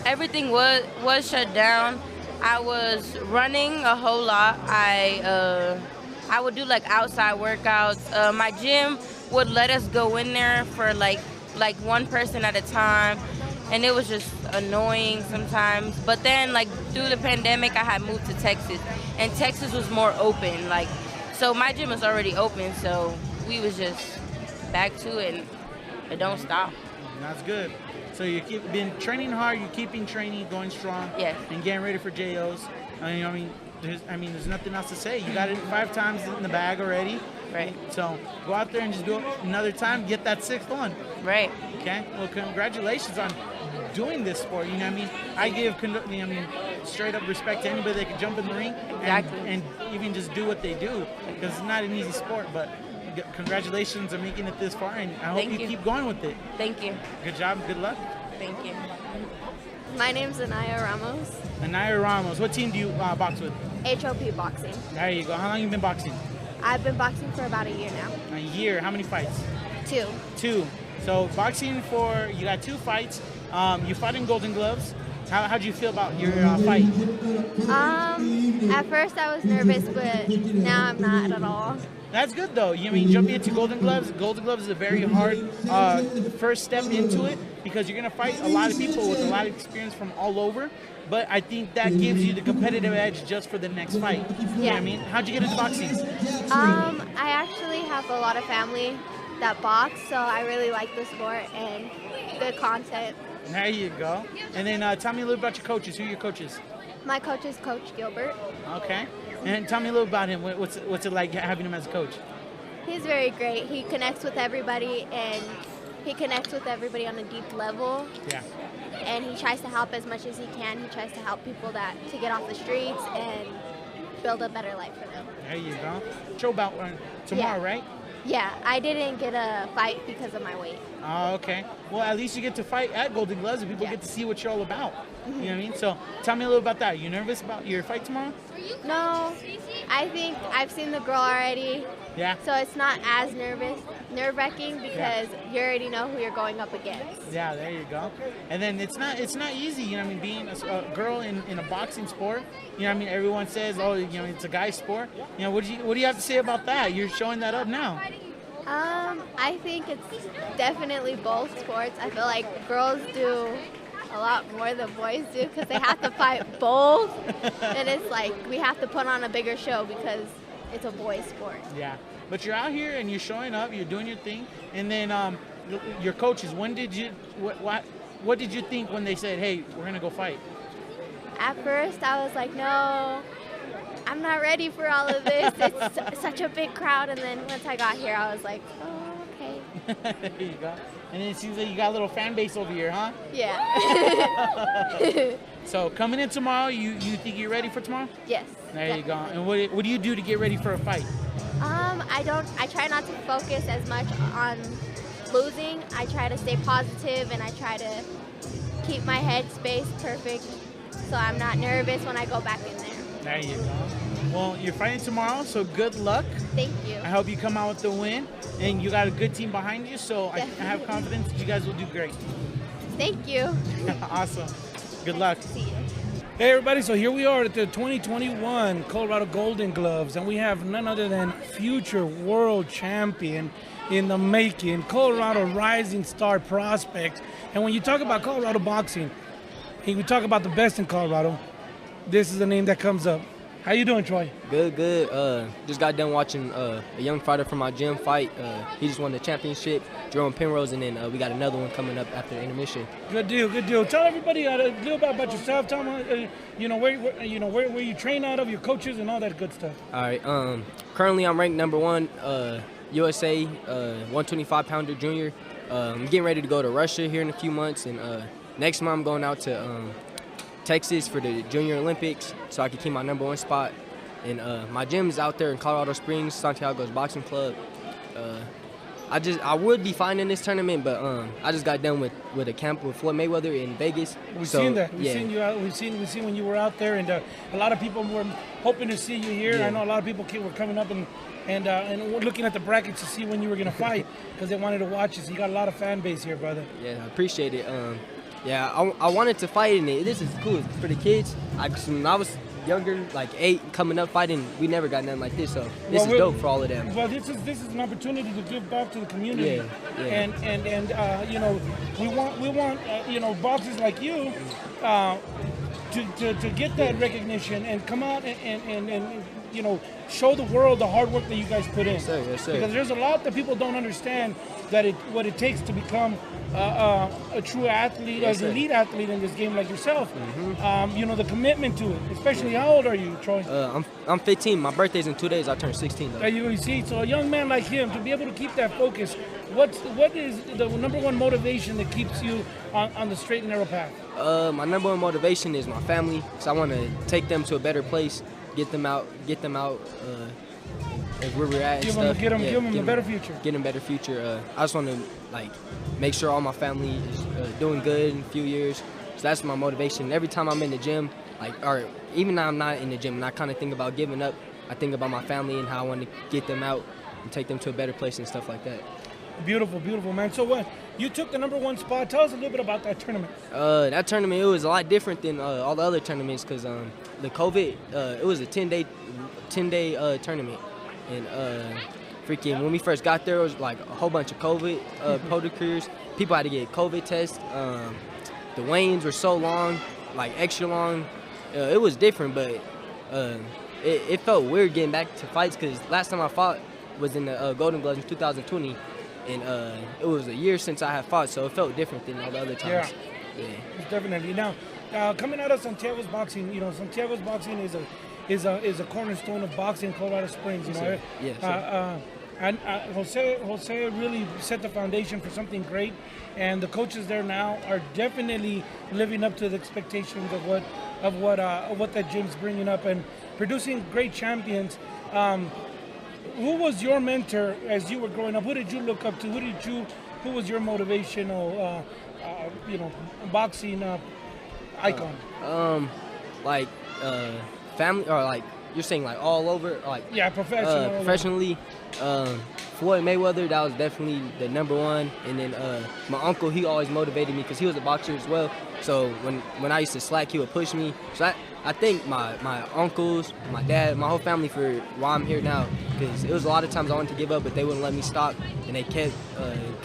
everything was shut down. I was running a whole lot. I would do like outside workouts. My gym would let us go in there for like one person at a time, and it was just annoying sometimes. But then like through the pandemic, I had moved to Texas, and Texas was more open. Like, so my gym was already open, so we was just back to it, and it don't stop. That's good. So you been training hard, you're keeping training going strong, yes, and getting ready for JOs. There's nothing else to say. You got it 5 times in the bag already. Right. So go out there and just do it another time, get that 6th one. Right. Okay. Well, congratulations on doing this sport. You know what I mean? I give straight up respect to anybody that can jump in the ring. Exactly. And even just do what they do, because it's not an easy sport. But congratulations on making it this far, and I hope you keep going with it. Thank you. Good job. Good luck. Thank you. My name's Anaya Ramos. Anaya Ramos. What team do you box with? HOP Boxing. There you go. How long have you been boxing? I've been boxing for about a year now. A year. How many fights? 2. 2. So boxing you got 2 fights. You fought in Golden Gloves. How'd you feel about your fight? At first I was nervous, but now I'm not at all. That's good though. You mean jumping into Golden Gloves? Golden Gloves is a very hard first step into it, because you're gonna fight a lot of people with a lot of experience from all over. But I think that gives you the competitive edge just for the next fight. You know what I mean? How'd you get into boxing? I actually have a lot of family that box, so I really like the sport and good content. There you go. And then tell me a little about your coaches. Who are your coaches? My coach is Coach Gilbert. Okay. And tell me a little about him. What's it like having him as a coach? He's very great. He connects with everybody, and he connects with everybody on a deep level. Yeah. And he tries to help as much as he can. He tries to help people to get off the streets and build a better life for them. There you go. Show bout tomorrow, right? Yeah, I didn't get a fight because of my weight. Oh, okay. Well, at least you get to fight at Golden Gloves, and people get to see what you're all about. You know what I mean? So tell me a little about that. Are you nervous about your fight tomorrow? No, I think I've seen the girl already. Yeah. So it's not as nerve-wracking, because you already know who you're going up against. Yeah, there you go. And then it's not easy, you know what I mean, being a girl in a boxing sport. You know what I mean? Everyone says, oh, you know, it's a guy's sport. You know, what do you have to say about that? You're showing that up now. I think it's definitely both sports. I feel like girls do a lot more than boys do, because they have to fight both. And it's like we have to put on a bigger show because it's a boys' sport. Yeah, but you're out here and you're showing up, you're doing your thing, and then your coaches. What did you think when they said, "Hey, we're gonna go fight"? At first, I was like, "No, I'm not ready for all of this. It's such a big crowd." And then once I got here, I was like, "Oh, okay." There you go. And then it seems like you got a little fan base over here, huh? Yeah. So coming in tomorrow, you think you're ready for tomorrow? Yes. There you go. And what do you do to get ready for a fight? I try not to focus as much on losing. I try to stay positive, and I try to keep my head space perfect, so I'm not nervous when I go back in there. There you go. Well, you're fighting tomorrow, so good luck. Thank you. I hope you come out with the win, and you got a good team behind you, so I have confidence that you guys will do great. Thank you. Awesome. Good luck. See you. Hey everybody, so here we are at the 2021 Colorado Golden Gloves, and we have none other than future world champion in the making, Colorado rising star prospect. And when you talk about Colorado boxing, and we talk about the best in Colorado, this is the name that comes up. How you doing, Troy? Good, good. Just got done watching a young fighter from my gym fight. He just won the championship, Jerome Penrose, and then we got another one coming up after the intermission. Good deal, good deal. Tell everybody a little bit about yourself. Tell them, where you train out of, your coaches, and all that good stuff. All right. Currently, I'm ranked #1 USA 125-pounder junior. I'm getting ready to go to Russia here in a few months, and next month I'm going out to Texas for the Junior Olympics, so I can keep my #1 spot. And my gym is out there in Colorado Springs, Santiago's boxing club. I would be fine in this tournament, but I just got done with a camp with Floyd Mayweather in Vegas. We've seen that. We've seen you out. We've seen when you were out there, and a lot of people were hoping to see you here. Yeah. I know a lot of people were coming up and looking at the brackets to see when you were going to fight because they wanted to watch you. So you got a lot of fan base here, brother. Yeah, I appreciate it. Yeah, I wanted to fight in it. This is cool for the kids. When I was younger, like 8, coming up fighting, we never got nothing like this. So this is dope for all of them. Well, this is an opportunity to give back to the community. Yeah. And we want boxers like you to get that recognition and come out and show the world the hard work that you guys put in. Yes, sir. Yes, sir. Because there's a lot that people don't understand what it takes to become a true athlete, Yes, an elite athlete in this game like yourself. The commitment to it, especially how old are you, Troy? I'm 15. My birthday's in 2 days. I turn 16 though. You see, so a young man like him, to be able to keep that focus, what is the #1 motivation that keeps you on the straight and narrow path? My #1 motivation is my family, so I want to take them to a better place, get them out where we're at. Give them a better future. Get them a better future. I just want to make sure all my family is doing good in a few years. So that's my motivation. Every time I'm in the gym, or even now I'm not in the gym, and I kind of think about giving up, I think about my family and how I want to get them out and take them to a better place and stuff like that. Beautiful, beautiful, man. So what? You took the #1 spot. Tell us a little bit about that tournament. That tournament, it was a lot different than all the other tournaments because the COVID, it was a 10-day tournament. And freaking, when we first got there, it was like a whole bunch of COVID protocols. People had to get COVID tests. The weigh-ins were so long, like extra long. It was different, but it felt weird getting back to fights because last time I fought was in the Golden Gloves in 2020. And it was a year since I had fought, so it felt different than all the other times. Yeah. Definitely. Now, coming out of Santiago's boxing, Santiago's boxing is a cornerstone of boxing in Colorado Springs. And Jose really set the foundation for something great, and the coaches there now are definitely living up to the expectations of what that gym's bringing up and producing great champions. Who was your mentor as you were growing up? Who did you look up to? Who was your motivational, boxing icon? Family, or you're saying all over, professionally. Floyd Mayweather, that was definitely the #1, and then my uncle, he always motivated me because he was a boxer as well. So when I used to slack, he would push me. So I think my uncles, my dad, my whole family for why I'm here now, because it was a lot of times I wanted to give up, but they wouldn't let me stop, and they kept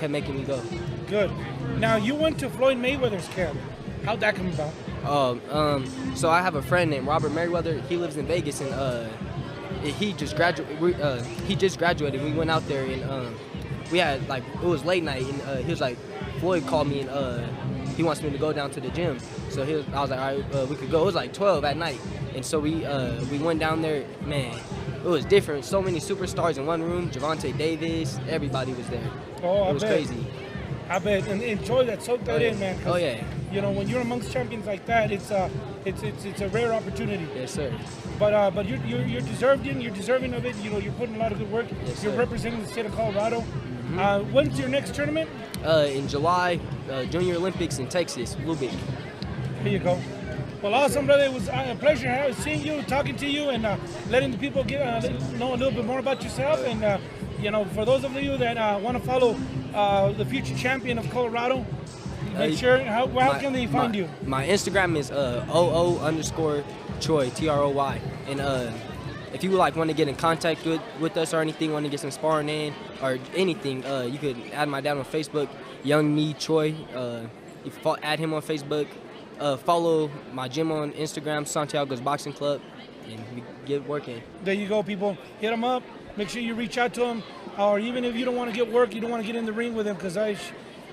making me go. Good. Now you went to Floyd Mayweather's camp. How'd that come about? So I have a friend named Robert Merriweather. He lives in Vegas, and he just graduated. We went out there, and we had it was late night, and he was like, Floyd called me, and he wants me to go down to the gym. So I was like, all right, we could go. It was like 12 at night, and so we went down there. Man, it was different. So many superstars in one room. Javante Davis, everybody was there. It was crazy. I bet, and enjoy that, soak that in, man. Oh yeah. When you're amongst champions like that, it's a rare opportunity. Yes, sir. But you're deserving of it. You're putting a lot of good work. Yes, you're sir. Representing the state of Colorado. When's your next tournament? In July, Junior Olympics in Texas, Lubbock. Here you go. Well, awesome, brother. It was a pleasure seeing you, talking to you, and letting the people know a little bit more about yourself. And for those of you that want to follow the future champion of Colorado, make sure. How can they find you? My Instagram is _Troy, TROY, and if you want to get in contact with us or anything, want to get some sparring in or anything, you could add my dad on Facebook, Young Me Troy. You can add him on Facebook. follow my gym on Instagram, Santiago's Boxing Club, and we get working. There you go, people. Hit him up. Make sure you reach out to him. Or even if you don't want to get work, you don't want to get in the ring with him, because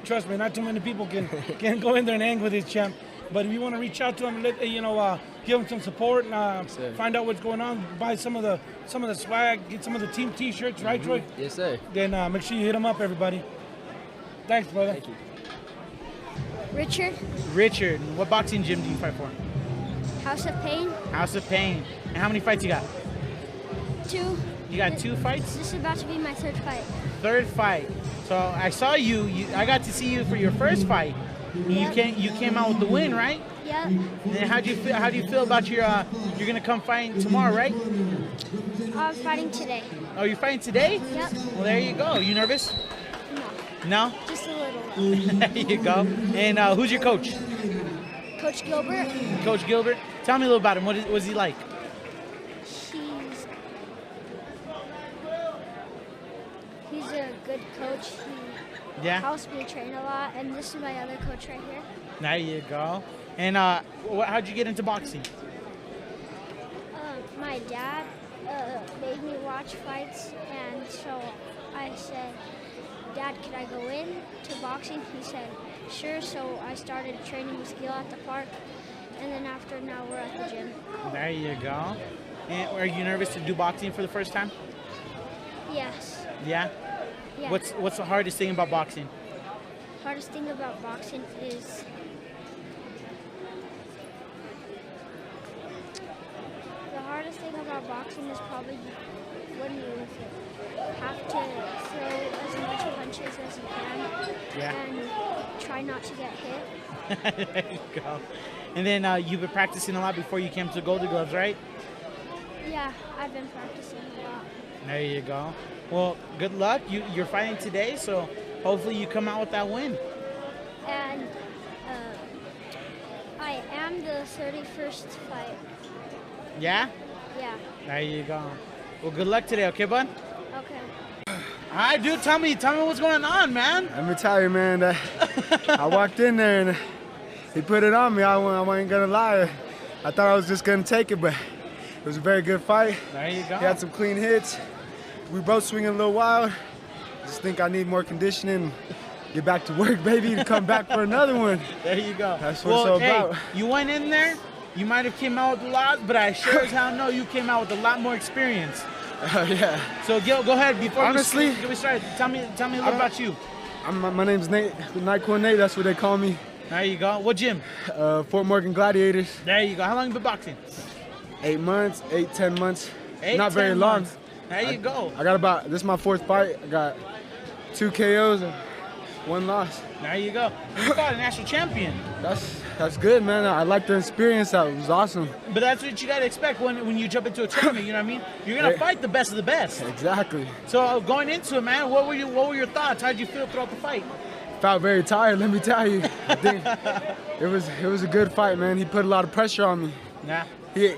trust me, not too many people can go in there and hang with his champ. But if you want to reach out to him, give him some support and find out what's going on, buy some of the swag, get some of the team T-shirts, right, Troy? Yes, sir. Then make sure you hit him up, everybody. Thanks, brother. Thank you. Richard, what boxing gym do you fight for? House of Pain. House of Pain. And how many fights you got? 2. You got 2 fights? This is about to be my 3rd fight. 3rd fight. So I saw you. I got to see you for your 1st fight. Yep. You came out with the win, right? Yep. And how do you feel about your you're gonna come fight tomorrow, right? I'm fighting today. Oh, you're fighting today? Yep. Well, there you go. You nervous? No. No? Just a little. There you go. And who's your coach? Coach Gilbert. Coach Gilbert. Tell me a little about him. What is he like? He's a good coach. He helps me train a lot, and this is my other coach right here. There you go. And how'd you get into boxing? My dad made me watch fights, and so I said, Dad, could I go in to boxing? He said, sure. So I started training with skill at the park, and then now we're at the gym. There you go. And are you nervous to do boxing for the first time? Yes. Yeah? Yeah. What's the hardest thing about boxing? Hardest thing about boxing is probably when you have to throw as much punches as you can and try not to get hit. There you go. And then you've been practicing a lot before you came to Golden Gloves, right? Yeah, I've been practicing a lot. There you go. Well, good luck. You're fighting today, so hopefully you come out with that win. And I am the 31st fight. Yeah? Yeah. There you go. Well, good luck today, okay, bud? Okay. All right, dude, tell me what's going on, man. Let me tell you, man, that I walked in there and he put it on me. I wasn't gonna lie. I thought I was just gonna take it, but it was a very good fight. There you go. He had some clean hits. We both swinging a little wild. Just think I need more conditioning. Get back to work, baby, to come back for another one. There you go. That's what it's all about. You went in there, you might have came out with a lot, but I sure as hell know you came out with a lot more experience. Yeah. So go ahead, before honestly, we start, tell me a little about you. My name's Nate, Nyquil Nate, that's what they call me. There you go. What gym? Fort Morgan Gladiators. There you go. How long have you been boxing? 8 months, 10 months. 8, not very 10 long. months. There you go. I got this is my 4th fight. I got 2 KOs and 1 loss. There you go. You fought a national champion. That's good, man. I like the experience. That was awesome. But that's what you got to expect when you jump into a tournament. You know what I mean? You're gonna fight the best of the best. Exactly. So going into it, man, what were your thoughts? How did you feel throughout the fight? Felt very tired. Let me tell you. I think it was a good fight, man. He put a lot of pressure on me. Yeah. He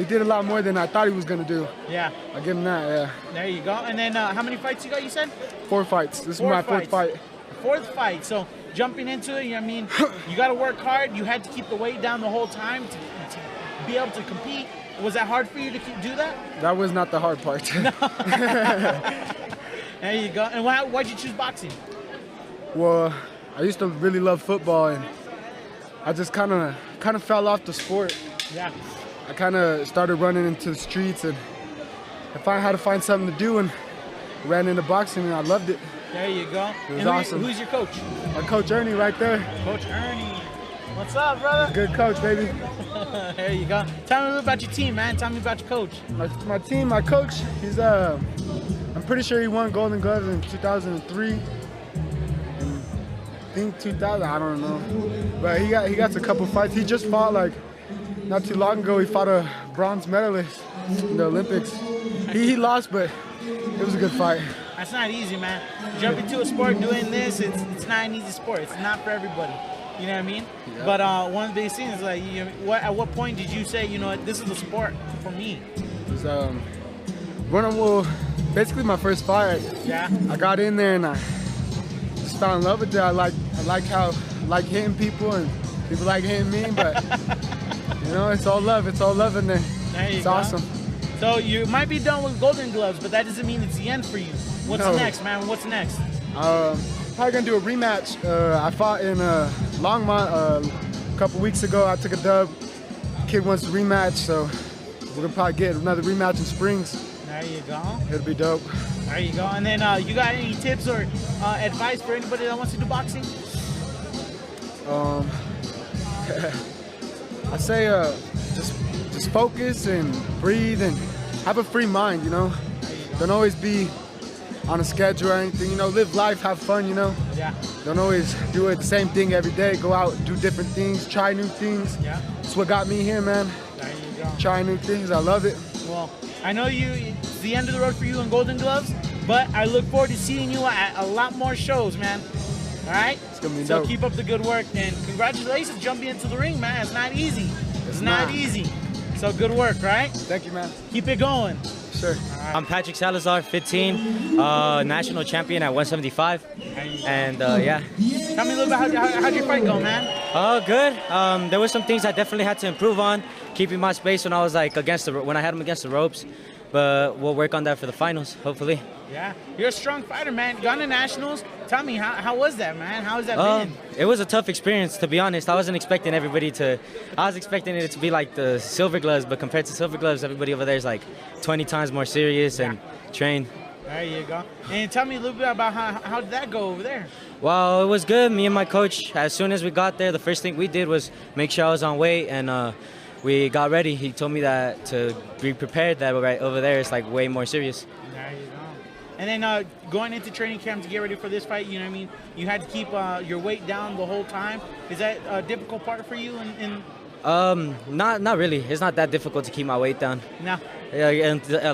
did a lot more than I thought he was gonna do. Yeah. I give him that. Yeah. There you go. And then how many fights you got? You said? 4 fights. This is my 4th fight. 4th fight. So jumping into it, I mean, you got to work hard. You had to keep the weight down the whole time to be able to compete. Was that hard for you to do that? That was not the hard part. No. There you go. And why'd you choose boxing? Well, I used to really love football, and I just kind of fell off the sport. Yeah. I kind of started running into the streets, and I had to find something to do, and ran into boxing, and I loved it. There you go. It was awesome. Who's your coach? My coach Ernie right there. Coach Ernie. What's up, brother? Good coach, baby. There you go. Tell me a little about your team, man. Tell me about your coach. My team, my coach, he's I'm pretty sure he won Golden Gloves in 2003. I think 2000, I don't know. But he got a couple fights. He just fought not too long ago. He fought a bronze medalist in the Olympics. He lost, but it was a good fight. That's not easy, man. Jumping to a sport, doing this, it's not an easy sport. It's not for everybody. You know what I mean? Yeah. But one of the biggest things is at what point did you say, you know what, this is a sport for me? It was basically my first fight. Yeah. I got in there and I just fell in love with it. I like hitting people, and People like hitting me, but you know, it's all love. It's all love in there. It's awesome. So you might be done with Golden Gloves, but that doesn't mean it's the end for you. What's next, man? What's next? Probably gonna do a rematch. I fought in Longmont a couple weeks ago. I took a dub. Kid wants to rematch, so we're gonna probably get another rematch in Springs. There you go. It'll be dope. There you go. And then you got any tips or advice for anybody that wants to do boxing? I say just focus and breathe and have a free mind, you know. Don't always be on a schedule or anything, you know. Live life, have fun, you know. Yeah. Don't always do it the same thing every day. Go out, do different things, try new things. Yeah. That's what got me here, man. There you go. Try new things. I love it. Well, I know it's the end of the road for you in Golden Gloves, but I look forward to seeing you at a lot more shows, man. All right? It's gonna be so dope. Keep up the good work, and congratulations jumping into the ring, man. It's not easy. It's not easy. So good work, right? Thank you, man. Keep it going. Sure. Right. I'm Patrick Salazar, 15, national champion at 175, and yeah. Tell me a little bit how'd your fight go, man? Good. There were some things I definitely had to improve on, keeping my space when I was like when I had him against the ropes, but we'll work on that for the finals, hopefully. Yeah, you're a strong fighter, man. Gone to nationals. Tell me, how was that, man? How has that been? It was a tough experience, to be honest. I wasn't expecting everybody to. I was expecting it to be like the Silver Gloves, but compared to Silver Gloves, everybody over there is like 20 times more serious and trained. There you go. And tell me a little bit about how did that go over there? Well, it was good. Me and my coach, as soon as we got there, the first thing we did was make sure I was on weight, and we got ready. He told me that to be prepared, that right over there it's like way more serious. There you go. And then going into training camp to get ready for this fight, you know what I mean? You had to keep your weight down the whole time. Is that a difficult part for you? Not really. It's not that difficult to keep my weight down. No.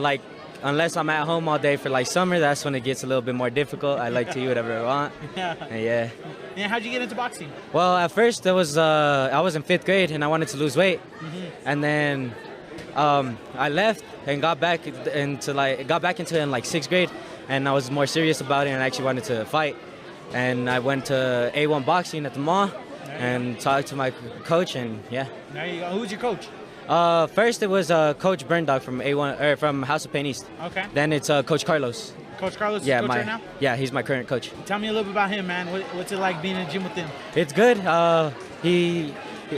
Like, unless I'm at home all day for like summer, that's when it gets a little bit more difficult. I like to eat whatever I want. Yeah. And how'd you get into boxing? Well, at first I was in 5th grade and I wanted to lose weight, and then I left and got back into it in like 6th grade, and I was more serious about it and I actually wanted to fight. And I went to A1 Boxing at the mall and talked to my coach, and yeah. There you go. Who's your coach? First it was Coach Burndog from A1 or from House of Pain East. Okay. Then it's Coach Carlos. Coach Carlos is coach right now? Yeah, he's my current coach. Tell me a little bit about him, man. What's it like being in the gym with him? It's good.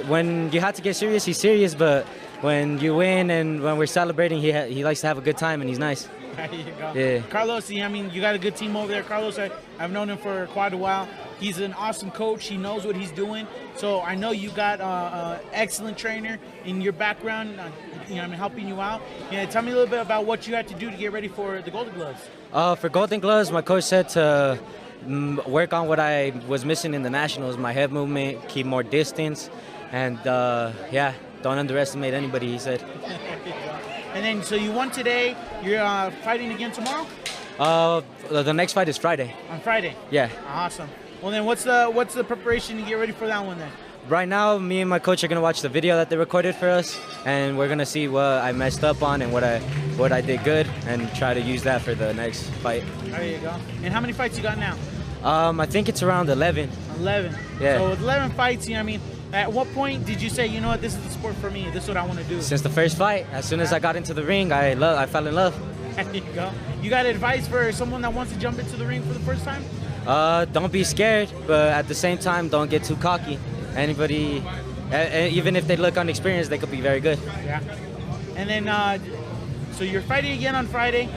When you have to get serious, he's serious, but when you win and when we're celebrating, he likes to have a good time, and he's nice. There you go. Yeah. Carlos, I mean, you got a good team over there. Carlos, I've known him for quite a while. He's an awesome coach. He knows what he's doing. So I know you got an excellent trainer in your background, helping you out. Tell me a little bit about what you had to do to get ready for the Golden Gloves. For Golden Gloves, my coach said to work on what I was missing in the Nationals, my head movement, keep more distance, and yeah, don't underestimate anybody, he said. And then, so you won today. You're fighting again tomorrow? The next fight is Friday. On Friday? Yeah. Awesome. Well, then what's the preparation to get ready for that one then? Right now, me and my coach are gonna watch the video that they recorded for us, and we're gonna see what I messed up on and what I did good, and try to use that for the next fight. There you go. And how many fights you got now? I think it's around 11. 11. Yeah. So with 11 fights, you know what I mean? At what point did you say, you know what, this is the sport for me. This is what I want to do? Since the first fight. As soon as I got into the ring, I fell in love. There you go. You got advice for someone that wants to jump into the ring for the first time? Don't be scared, but at the same time, don't get too cocky. Anybody, even if they look unexperienced, they could be very good. Yeah. And then, so you're fighting again on Friday.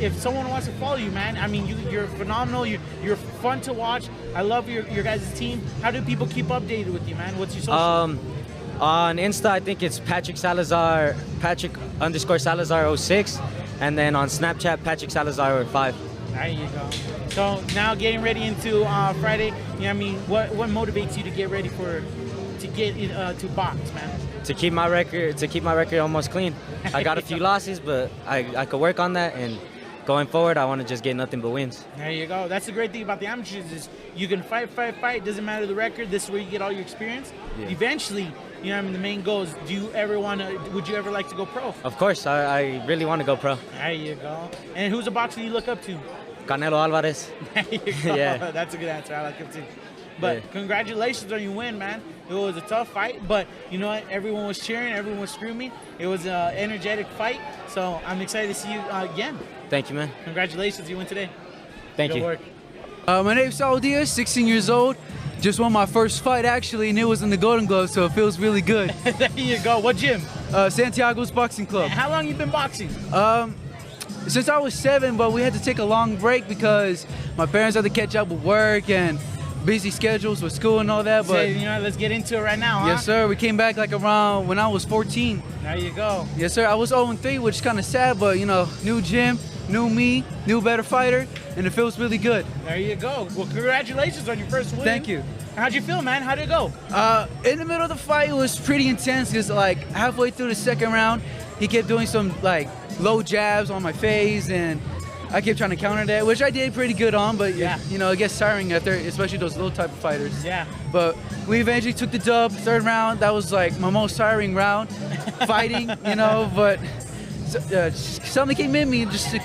If someone wants to follow you, man, I mean, you're phenomenal. You're fun to watch. I love your guys' team. How do people keep updated with you, man? What's your social? On Insta, I think it's Patrick _Salazar 06, and then on Snapchat, Patrick Salazar 5. There you go. So now getting ready into Friday, you know what I mean, what motivates you to get ready to box, man? To keep my record almost clean. I got a few losses, but I could work on that, and going forward, I want to just get nothing but wins. There you go. That's the great thing about the amateurs is you can fight. Doesn't matter the record. This is where you get all your experience. Yeah. Eventually, you know, I mean, the main goal is, would you ever like to go pro? Of course, I really want to go pro. There you go. And who's a boxer you look up to? Canelo Alvarez. There you go. Yeah. That's a good answer. I like him too. But congratulations on your win, man. It was a tough fight, but you know what? Everyone was cheering, everyone was screaming. It was an energetic fight, so I'm excited to see you again. Thank you, man. Congratulations, you win today. Thank Good you. work. My name's Saul Diaz, 16 years old. Just won my first fight actually, and it was in the Golden Gloves, so it feels really good. There you go. What gym? Santiago's Boxing Club. How long you been boxing? Since I was 7, but we had to take a long break because my parents had to catch up with work and busy schedules with school and all that. So, But you know, let's get into it right now, huh? yes, sir. We came back like around when I was 14. There you go. Yes, sir. I was 0-3, which is kind of sad, but you know, new gym, new me, new better fighter, and it feels really good. There you go. Well, congratulations on your first win. Thank you. How'd you feel, man? How'd it go? In the middle of the fight, it was pretty intense because like halfway through the second round, he kept doing some like low jabs on my face, and I kept trying to counter that, which I did pretty good on, but Yeah. you know, it gets tiring after, especially those little type of fighters. Yeah. But we eventually took the dub. Third round, that was like my most tiring round, fighting, you know, but something came in me just to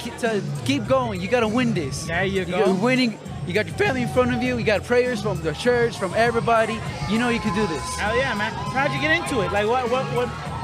keep going. You gotta win this. There you go. You're winning. You got your family in front of you. You got prayers from the church, from everybody. You know you can do this. Hell yeah, man. How'd you get into it? Like, what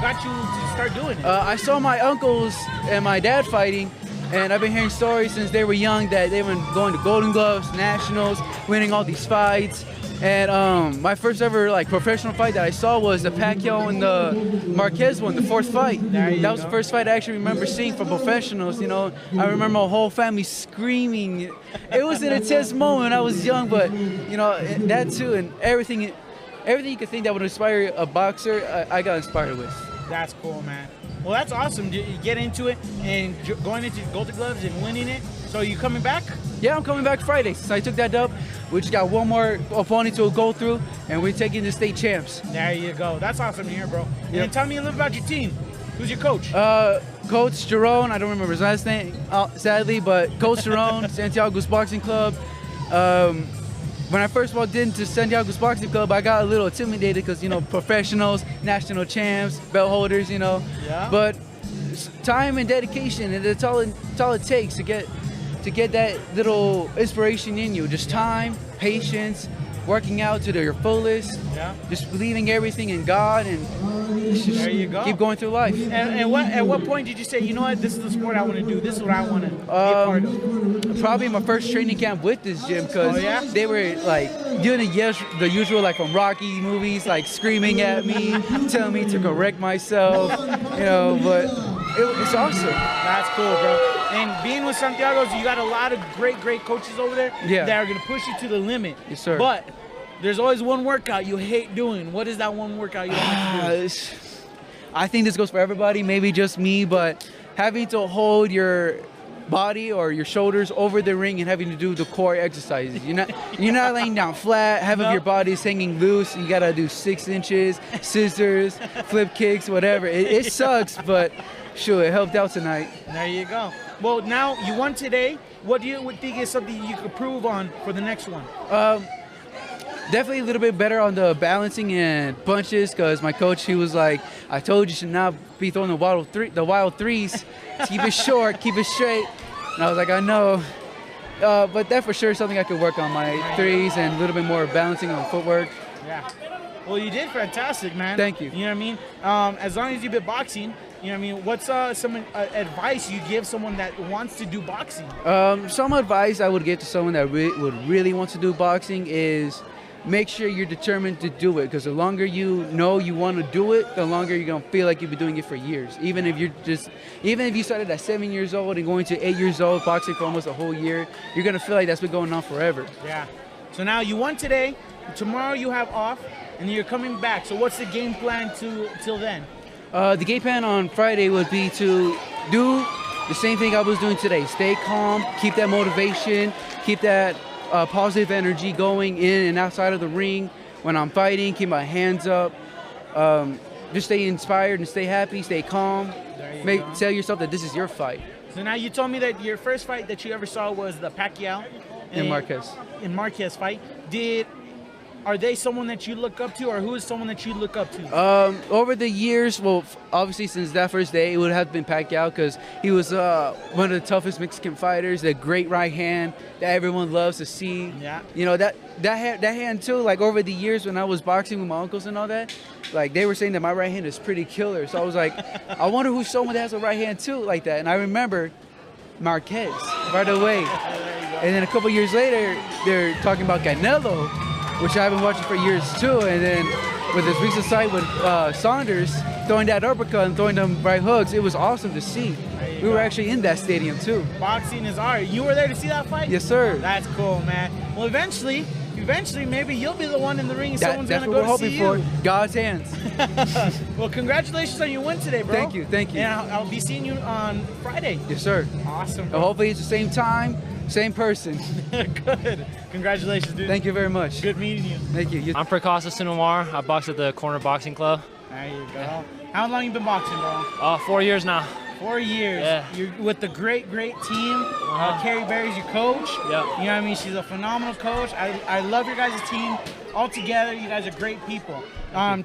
got you to start doing it? I saw my uncles and my dad fighting, and I've been hearing stories since they were young that they've been going to Golden Gloves, Nationals, winning all these fights. And my first ever like professional fight that I saw was the Pacquiao and the Marquez one, the fourth fight. That was the first fight I actually remember seeing from professionals. You know, I remember my whole family screaming. It was an intense moment. I was young, but you know that too, and everything you could think that would inspire a boxer, I got inspired with. That's cool, man. Well, that's awesome. You get into it and going into Golden Gloves and winning it. So you coming back? Yeah, I'm coming back Friday. Since I took that dub, we just got one more opponent to go through, and we're taking the state champs. There you go. That's awesome to hear, bro. Yep. And tell me a little about your team. Who's your coach? Coach Jerome, I don't remember his last name, sadly, but Coach Jerome, Santiago's Boxing Club. When I first walked into Santiago's Boxing Club, I got a little intimidated because, you know, professionals, national champs, belt holders, you know. Yeah. But time and dedication, and it's all it takes to get that little inspiration in you. Just time, patience, working out to your fullest. Yeah. Just believing everything in God, and there you go. Keep going through life. And at what point did you say, you know what, this is the sport I want to do. This is what I want to be a part of? Probably my first training camp with this gym, because they were like doing the usual, like from Rocky movies, like screaming at me, telling me to correct myself, you know. But it's awesome. That's cool, bro. And being with Santiago's, you got a lot of great coaches over there that are going to push you to the limit. Yes, sir. But there's always one workout you hate doing. What is that one workout you don't like to do? I think this goes for everybody, maybe just me, but having to hold your body or your shoulders over the ring and having to do the core exercises. You're not laying down flat, half of your body is hanging loose. You gotta do 6 inches, scissors, flip kicks, whatever. It sucks, but sure, it helped out tonight. There you go. Well, now you won today. What do you think is something you could prove on for the next one? Definitely a little bit better on the balancing and punches, because my coach, he was like, I told you should not be throwing the wild threes. Keep it short, keep it straight. And I was like, I know. But that for sure is something I could work on, my threes, and a little bit more balancing on footwork. Yeah. Well, you did fantastic, man. Thank you. You know what I mean? As long as you've been boxing, you know what I mean? What's some advice you give someone that wants to do boxing? Some advice I would give to someone that would really want to do boxing is make sure you're determined to do it, because the longer you know you want to do it, the longer you're going to feel like you've been doing it for years. Even if you started at 7 years old and going to 8 years old, boxing for almost a whole year, you're going to feel like that's been going on forever. Yeah. So now you won today, tomorrow you have off, and you're coming back. So what's the game plan till then? The game plan on Friday would be to do the same thing I was doing today. Stay calm, keep that motivation, keep that positive energy going in and outside of the ring. When I'm fighting, keep my hands up. Just stay inspired and stay happy, stay calm. Tell yourself that this is your fight. So now you told me that your first fight that you ever saw was the Pacquiao And Marquez. In Marquez fight. are they someone that you look up to, or who is someone that you look up to? Over the years, well, obviously since that first day, it would have been Pacquiao because he was one of the toughest Mexican fighters, a great right hand that everyone loves to see. Yeah. You know, that hand too, like over the years when I was boxing with my uncles and all that, like they were saying that my right hand is pretty killer. So I was like, I wonder who's someone that has a right hand too like that. And I remember Marquez right away. And then a couple years later, they're talking about Canelo, which I've been watching for years too. And then with this recent fight with Saunders, throwing that uppercut and throwing them right hooks, it was awesome to see. We were actually in that stadium too. Boxing is art. You were there to see that fight? Yes, sir. That's cool, man. Well, eventually, maybe you'll be the one in the ring and someone's going to go to see you. That's what we're hoping for. God's hands. Well, congratulations on your win today, bro. Thank you. And I'll be seeing you on Friday. Yes, sir. Awesome, bro. Hopefully it's the same time, same person. Good. Congratulations, dude. Thank you very much. Good meeting you. Thank you. I'm Prakasa Sunawar. I box at the Corner Boxing Club. There you go. How long you been boxing, bro? 4 years now. 4 years. Yeah. You're with the great team. Carrie Berry's your coach. Yep. You know what I mean? She's a phenomenal coach. I love your guys' team. All together, you guys are great people.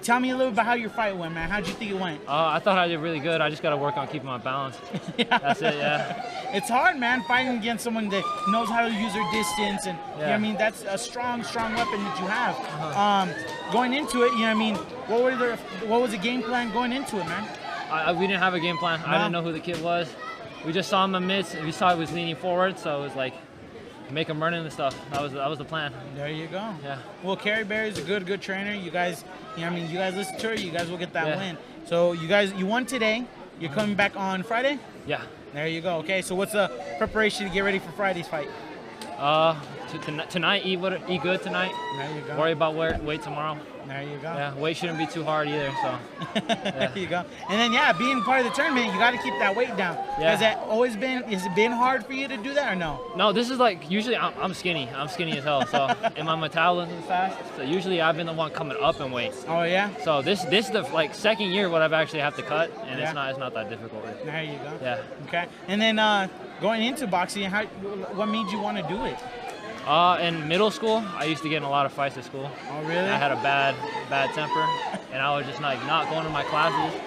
Tell me a little about how your fight went, man. How'd you think it went? I thought I did really good. I just got to work on keeping my balance. That's it, yeah. It's hard, man, fighting against someone that knows how to use their distance. And, you know what I mean, that's a strong weapon that you have. Going into it, you know what I mean, what was the game plan going into it, man? We didn't have a game plan. I didn't know who the kid was. We just saw him in the midst, and we saw he was leaning forward, so it was like, make him run into stuff. That was the plan. There you go. Yeah. Well, Carrie Berry's a good trainer. You guys, you know what I mean, you guys listen to her, you guys will get that win. So you won today. You're coming back on Friday? Yeah. There you go. Okay, so what's the preparation to get ready for Friday's fight? Tonight, eat good tonight. There you go. Worry about weight tomorrow. There you go. Yeah, weight shouldn't be too hard either, so. There you go. And then, being part of the tournament, you got to keep that weight down. Yeah. Has it been hard for you to do that or no? No, this is like, usually I'm skinny. I'm skinny as hell, so, and my metabolism is fast, so usually I've been the one coming up in weight. Oh, yeah? So this is the second year what I've actually have to cut, and it's not that difficult. There you go. Yeah. Okay. And then going into boxing, what made you want to do it? In middle school, I used to get in a lot of fights at school. Oh, really? I had a bad temper, and I was just like not going to my classes.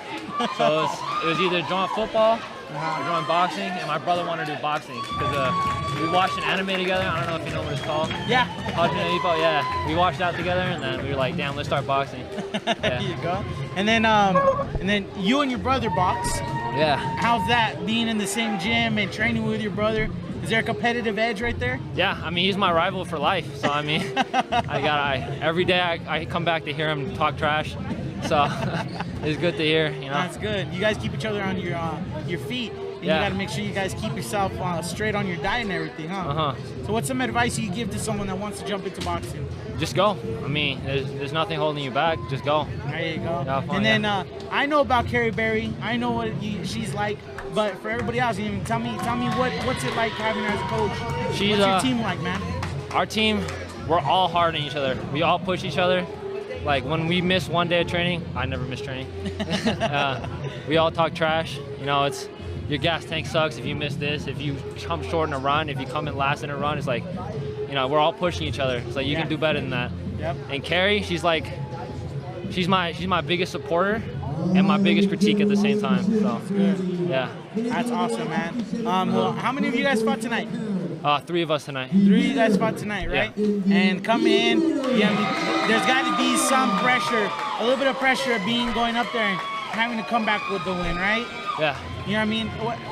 So it was either join football or join boxing, and my brother wanted to do boxing because we watched an anime together. I don't know if you know what it's called. Yeah. Yeah. We watched that together, and then we were like, damn, let's start boxing. Yeah. There you go. And then you and your brother box. Yeah. How's that, being in the same gym and training with your brother? Is there a competitive edge right there? Yeah, I mean, he's my rival for life. So, I mean, every day I come back to hear him talk trash. So, it's good to hear, you know. That's good. You guys keep each other on your feet. And Yeah. You got to make sure you guys keep yourself straight on your diet and everything, huh? So what's some advice you give to someone that wants to jump into boxing? Just go. I mean, there's nothing holding you back. Just go. There you go. Yeah, fun, and then I know about Carrie Berry. I know what she's like. But for everybody else, tell me what's it like having her as a coach? What's your team like, man? Our team, we're all hard on each other. We all push each other. Like when we miss one day of training, I never miss training. We all talk trash. You know, it's your gas tank sucks if you miss this. If you come short in a run, if you come in last in a run, it's like, you know, we're all pushing each other. It's like you can do better than that. Yep. And Carrie, she's my biggest supporter and my biggest critique at the same time. So, yeah. That's awesome, man. Well, how many of you guys fought tonight? 3 of us tonight. 3 of you guys fought tonight, right? Yeah. And coming in, there's got to be some pressure, a little bit of pressure of going up there and having to come back with the win, right? Yeah. You know what I mean?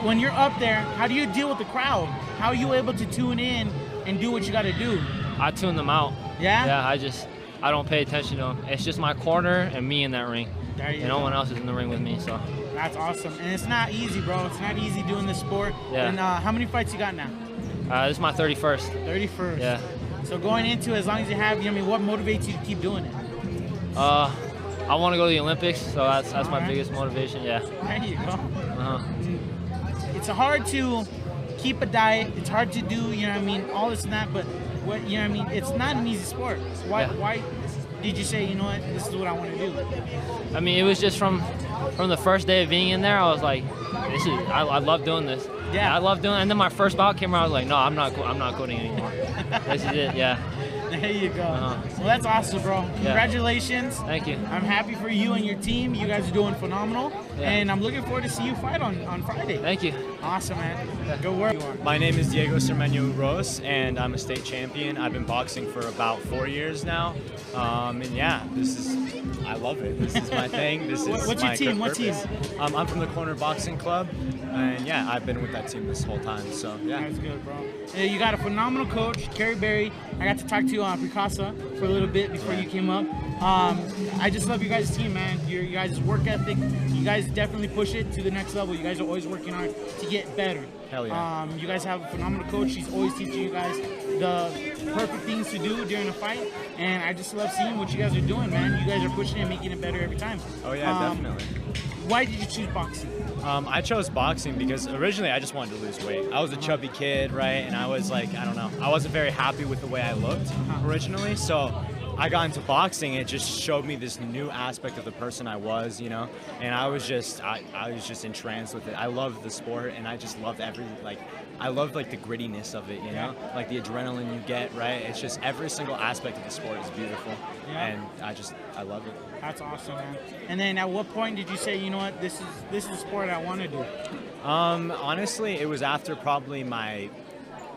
When you're up there, how do you deal with the crowd? How are you able to tune in and do what you got to do? I tune them out. Yeah? Yeah, I don't pay attention to them. It's just my corner and me in that ring. There you and no go. one else is in the ring with me, so. That's awesome. And it's not easy, bro. It's not easy doing this sport. Yeah. And how many fights you got now? This is my 31st. 31st. Yeah. So going into it, as long as you have, what motivates you to keep doing it? I want to go to the Olympics, so that's my biggest motivation, yeah. There you go. It's hard to keep a diet. It's hard to do, all this and that, but it's not an easy sport. So why did you say, this is what I want to do? I mean, it was just from the first day of being in there, I was like, I love doing this. Yeah. I love doing it. And then my first bout came around, I was like, no, I'm not quitting anymore. This is it, yeah. There you go. Well, that's awesome, bro. Congratulations. Thank you. I'm happy for you and your team. You guys are doing phenomenal. Yeah. And I'm looking forward to see you fight on Friday. Thank you. Awesome, man. Good work. My name is Diego Cermeño Uros, and I'm a state champion. I've been boxing for about 4 years now. And yeah, I love it. This is my thing. This is What's your team? What team? I'm from the Corner Boxing Club, and yeah, I've been with that team this whole time. So yeah. That's good, bro. You got a phenomenal coach, Kerry Berry. I got to talk to you on Picasa for a little bit before you came up. I just love you guys' team, man. You guys' work ethic. You guys definitely push it to the next level. You guys are always working hard to get better. Hell yeah. You guys have a phenomenal coach. She's always teaching you guys the perfect things to do during a fight. And I just love seeing what you guys are doing, man. You guys are pushing it and making it better every time. Oh yeah, definitely. Why did you choose boxing? I chose boxing because originally I just wanted to lose weight. I was a chubby kid, right? And I was like, I don't know, I wasn't very happy with the way I looked originally. So I got into boxing, and it just showed me this new aspect of the person I was, you know. And I was just entranced with it. I loved the sport, and I just loved I loved like the grittiness of it, you know, like the adrenaline you get, right? It's just every single aspect of the sport is beautiful, and I love it. That's awesome, man. And then at what point did you say, you know what, this is a sport I want to do? Honestly, it was after probably my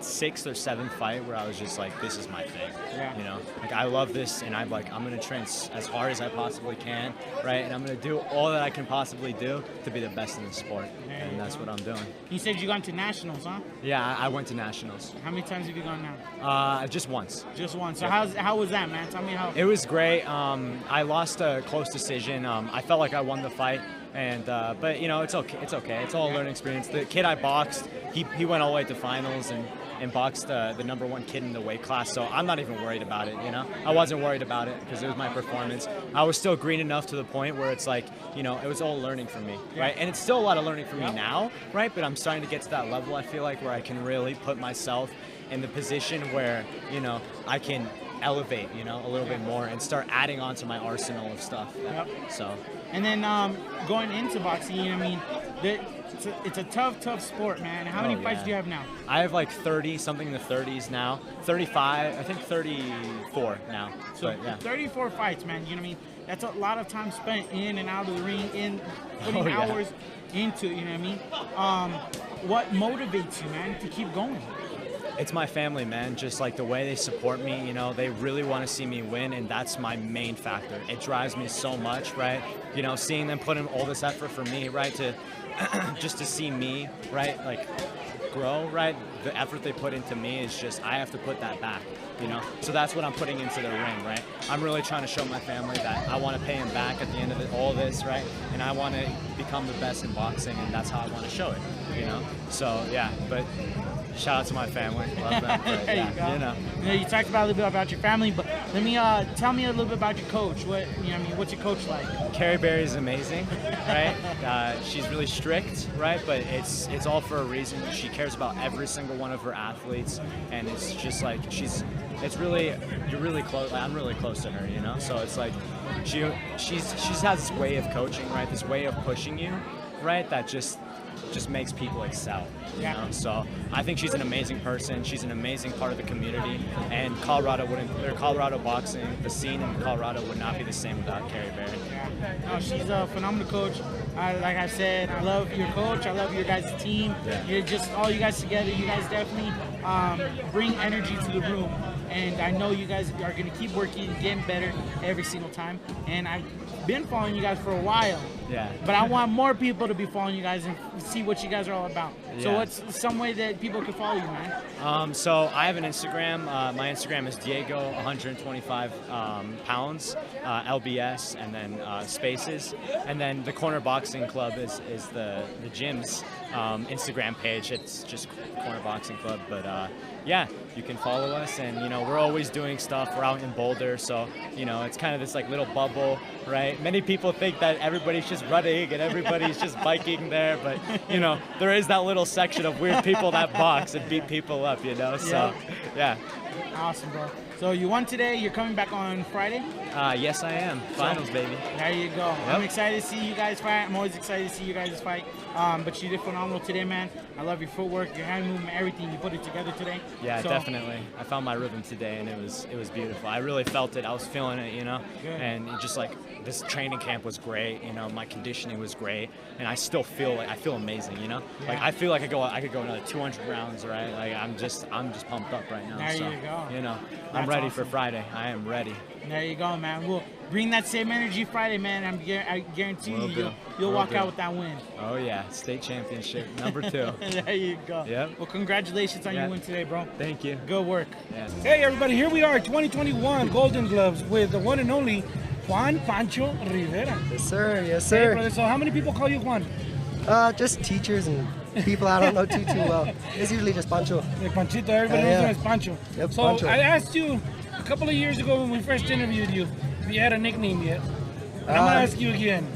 6th or 7th fight where I was just like, this is my thing. Yeah. You know, like I love this, and I'm gonna train as hard as I possibly can, right? And I'm gonna do all that I can possibly do to be the best in the sport, and that's what I'm doing. You said you gone to nationals, huh? Yeah, I went to nationals. How many times have you gone now? Just once. Just once. So how was that, man? Tell me how. It was great. I lost a close decision. I felt like I won the fight. And but you know, it's okay. It's okay. It's all a learning experience. The kid I boxed, he went all the way to finals and boxed the #1 kid in the weight class. So I'm not even worried about it. You know, I wasn't worried about it because it was my performance. I was still green enough to the point where it's like, you know, it was all learning for me, right? And it's still a lot of learning for me now, right? But I'm starting to get to that level. I feel like where I can really put myself in the position where, you know, I can elevate, you know, a little bit more and start adding on to my arsenal of stuff. So. And then going into boxing, you know what I mean? It's a tough sport, man. How many fights do you have now? I have like 30, something in the 30s now. 35, I think 34 now. So but, yeah. 34 fights, man. You know what I mean? That's a lot of time spent in and out of the ring, putting hours into it, you know what I mean? What motivates you, man, to keep going? It's my family, man. Just like the way they support me, you know, they really want to see me win, and that's my main factor. It drives me so much, right? You know, seeing them put in all this effort for me, right, to just to see me, right, like grow, right? The effort they put into me is just, I have to put that back, you know? So that's what I'm putting into the ring, right? I'm really trying to show my family that I want to pay them back at the end of all this, right? And I want to become the best in boxing, and that's how I want to show it, you know? So, yeah, but shout out to my family. Love them. But, There you go. You know. You know, you talked about a little bit about your family, but let me tell me a little bit about your coach. What, you know, what I mean, what's your coach like? Kerry Berry is amazing, right? She's really strict, right? But it's all for a reason. She cares about every single one of her athletes, and it's just like you're really close. Like, I'm really close to her, you know. So it's like she has this way of coaching, right? This way of pushing you, right? That just makes people excel, you know? So I think she's an amazing person. She's an amazing part of the community, and Colorado boxing, the scene in Colorado would not be the same without Kerry Berry. No, she's a phenomenal coach. Like I said, I love your coach. I love your guys' team. You're just all you guys together. You guys definitely bring energy to the room. And I know you guys are going to keep working and getting better every single time. And I've been following you guys for a while. Yeah. But I want more people to be following you guys and see what you guys are all about. So Yeah. what's some way that people can follow you, man? So I have an Instagram. My Instagram is Diego 125 pounds, LBS, and then spaces. And then the Corner Boxing Club is the gym's Instagram page. It's just Corner Boxing Club. But yeah, you can follow us, and you know, we're always doing stuff. We're out in Boulder, so you know, it's kind of this like little bubble, right? Many people think that everybody's just running and everybody's just biking there, but you know, there is that little section of weird people that box and beat people up, you know. So yeah. Awesome, bro. So you won today. You're coming back on Friday? Yes, I am. Finals, baby. There you go. Yep. I'm excited to see you guys fight. I'm always excited to see you guys fight. But you did phenomenal today, man. I love your footwork, your hand movement, everything. You put it together today. Yeah, definitely. I found my rhythm today, and it was beautiful. I really felt it. I was feeling it, you know. Good. And it just like this training camp was great. You know, my conditioning was great, and I still feel like I feel amazing. You know, like I feel like I could go another 200 rounds, right? Like I'm just pumped up right now. There so, you go. You know, That's I'm ready awesome. for Friday. I am ready. There you go, man. We'll bring that same energy Friday, man. I guarantee you'll walk out with that win. Oh yeah, state championship number 2. There you go. Yep. Well, congratulations on your win today, bro. Thank you. Good work. Yeah. Hey everybody, here we are, 2021 Golden Gloves with the one and only Juan Pancho Rivera. Yes, sir. Yes, Hey, sir. brother, so how many people call you Juan? Just teachers and people I don't know too well. It's usually just Pancho. Yeah, Panchito, everybody knows him as Pancho. Yep, So Pancho. I asked you a couple of years ago when we first interviewed you if you had a nickname yet. And I'm gonna ask you again.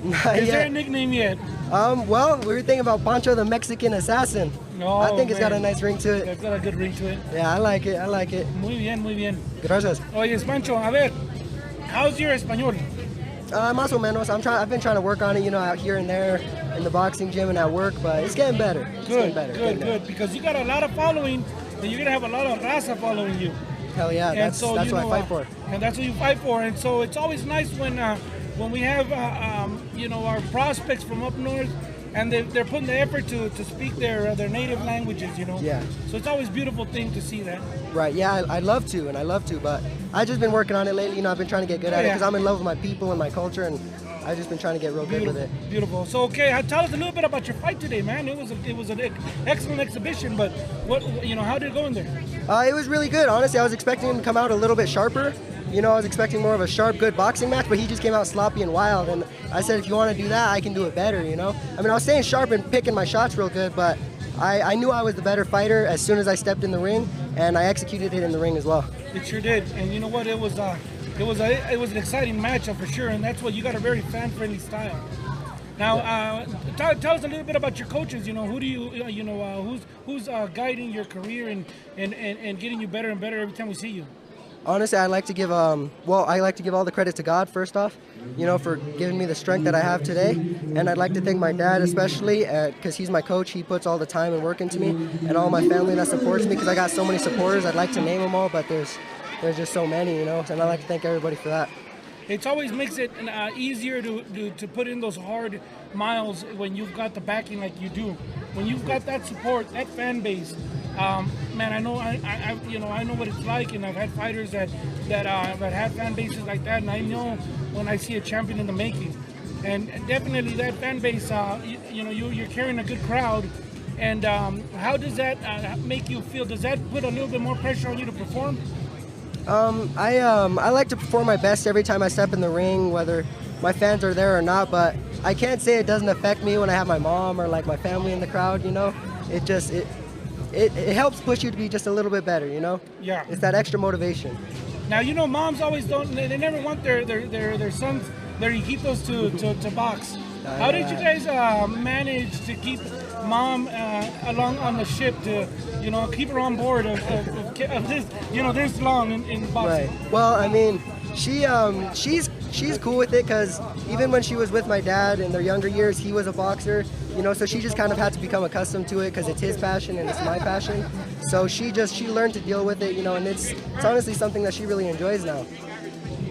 Is there a nickname yet? Well, we were thinking about Pancho the Mexican Assassin. Oh, I think it's got a man. nice ring to it. It's got a good ring to it. Yeah, I like it. I like it. Muy bien, muy bien. Gracias. Oye, Pancho, a ver, how's your español? Más o menos. I've been trying to work on it, you know, out here and there in the boxing gym and at work, but it's getting better. It's getting Good, better. good, getting good. Because you got a lot of following, and you're gonna have a lot of raza following you. Hell yeah, And that's so, what you I know, fight for. And that's what you fight for. And so it's always nice when we have you know, our prospects from up north, and they're putting the effort to speak their native languages, you know. Yeah. So it's always a beautiful thing to see that. Right, yeah, I'd love to, but I've just been working on it lately. You know, I've been trying to get good at it Yeah. because I'm in love with my people and my culture, and I've just been trying to get real good with it. Beautiful. So okay, tell us a little bit about your fight today, man. It was an excellent exhibition, but how did it go in there? It was really good, honestly. I was expecting him to come out a little bit sharper. You know, I was expecting more of a sharp, good boxing match, but he just came out sloppy and wild. And I said, if you want to do that, I can do it better, you know? I mean, I was staying sharp and picking my shots real good, but I knew I was the better fighter as soon as I stepped in the ring, and I executed it in the ring as well. It sure did. And you know what? It was an exciting matchup for sure, and that's what you got, a very fan-friendly style. Now, tell us a little bit about your coaches. You know, who do who's guiding your career and getting you better and better every time we see you? Honestly, I like to give all the credit to God first off, you know, for giving me the strength that I have today, and I'd like to thank my dad especially because he's my coach. He puts all the time and work into me, and all my family that supports me because I got so many supporters. I'd like to name them all, but there's just so many, you know, and I'd like to thank everybody for that. It always makes it easier to put in those hard miles when you've got the backing like you do. When you've got that support, that fan base, man, I know I know what it's like, and I've had fighters that have fan bases like that, and I know when I see a champion in the making. And definitely that fan base, you're carrying a good crowd. And how does that make you feel? Does that put a little bit more pressure on you to perform? I like to perform my best every time I step in the ring, whether my fans are there or not, but I can't say it doesn't affect me when I have my mom or like my family in the crowd, you know? It helps push you to be just a little bit better, you know? Yeah. It's that extra motivation. Now, you know, moms always they never want their sons, their hijitos to box. How did you guys manage to keep mom along on the ship to, you know, keep her on board of this, you know, this long in boxing? Right. Well, I mean, she's cool with it because even when she was with my dad in their younger years, he was a boxer, you know, so she just kind of had to become accustomed to it because it's his passion and it's my passion. So she learned to deal with it, you know, and it's honestly something that she really enjoys now.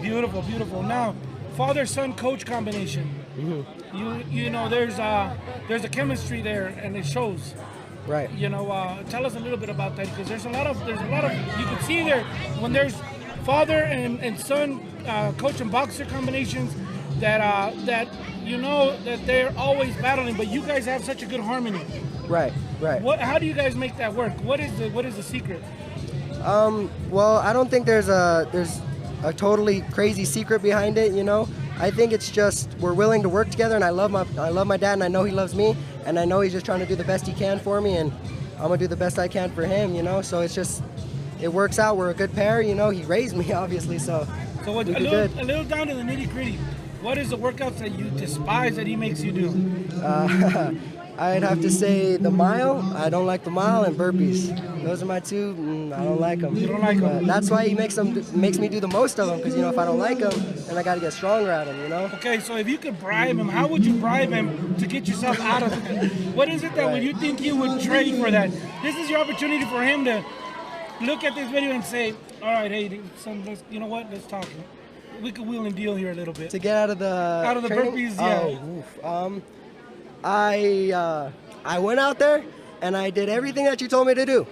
Beautiful, beautiful. Now, father-son coach combination. Mm-hmm. You know, there's a chemistry there, and it shows. Right. You know, tell us a little bit about that, because there's a lot of you can see there when there's father and son coach and boxer combinations that you know that they're always battling, but you guys have such a good harmony. Right. How do you guys make that work? What is the secret? Well, I don't think there's a totally crazy secret behind it, you know. I think it's just we're willing to work together, and I love my dad, and I know he loves me, and I know he's just trying to do the best he can for me, and I'm gonna do the best I can for him, you know. So it works out. We're a good pair, you know. He raised me, obviously, so a little down to the nitty gritty. What is the workouts that you despise that he makes you do? I'd have to say the mile. I don't like the mile, and burpees. Those are my two. I don't like them. You don't like them? That's why he makes me do the most of them, because, if I don't like them, then I got to get stronger at them, Okay, so if you could bribe him, how would you bribe him to get yourself out of it? What is it that when you think you would trade for that? This is your opportunity for him to look at this video and say, all right, hey, son, you know what? Let's talk. We could wheel and deal here a little bit. To get out of the training? Burpees, yeah. Oh, oof. I went out there and I did everything that you told me to do.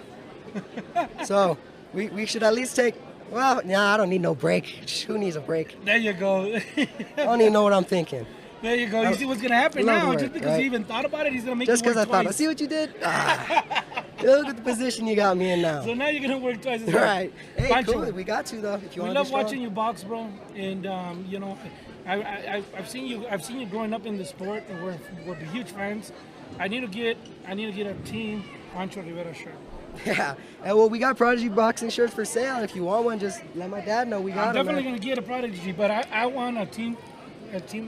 So we should at least take. Well, I don't need no break. Who needs a break? There you go. I don't even know what I'm thinking. There you go. You see what's gonna happen now? Just because he even thought about it, he's gonna make just you work because I twice. thought. See what you did? Look at the position you got me in now. So now you're gonna work twice as hard. hard. Right. Hey, Pancho, cool. We got to though. If you we want love to be strong. watching you box, bro. And I've seen you growing up in the sport, and we're huge fans. I need to get a team Pancho Rivera shirt. Yeah. And well, we got Prodigy boxing shirts for sale. If you want one, just let my dad know. We got I'm them. definitely gonna get a Prodigy, but I want a team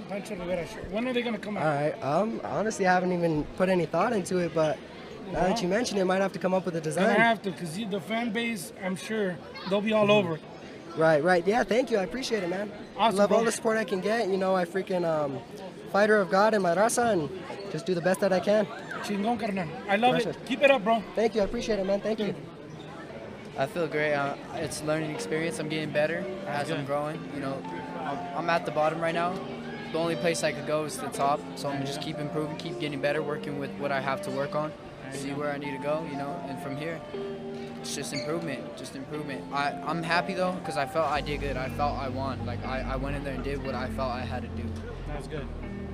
Pancho Rivera shirt. When are they gonna come out? All right. Honestly, I haven't even put any thought into it, but now that you mention it, might have to come up with a design. I have to, because the fan base, I'm sure they'll be all over. Right. Yeah, thank you. I appreciate it, man. Awesome, Love bro. all the support I can get. I freaking fighter of God and my raza, and just do the best that I can. Chingón, carnal. I love Gracias. it. Keep it up, bro. Thank you. I appreciate it, man. Thank you. I feel great. It's a learning experience. I'm getting better as I'm growing. I'm at the bottom right now. The only place I could go is the top. So I'm just keep improving, keep getting better, working with what I have to work on, see where I need to go, and from here, it's just improvement. I'm happy though, because I felt I did good. I felt I won. Like I went in there and did what I felt I had to do. That's good.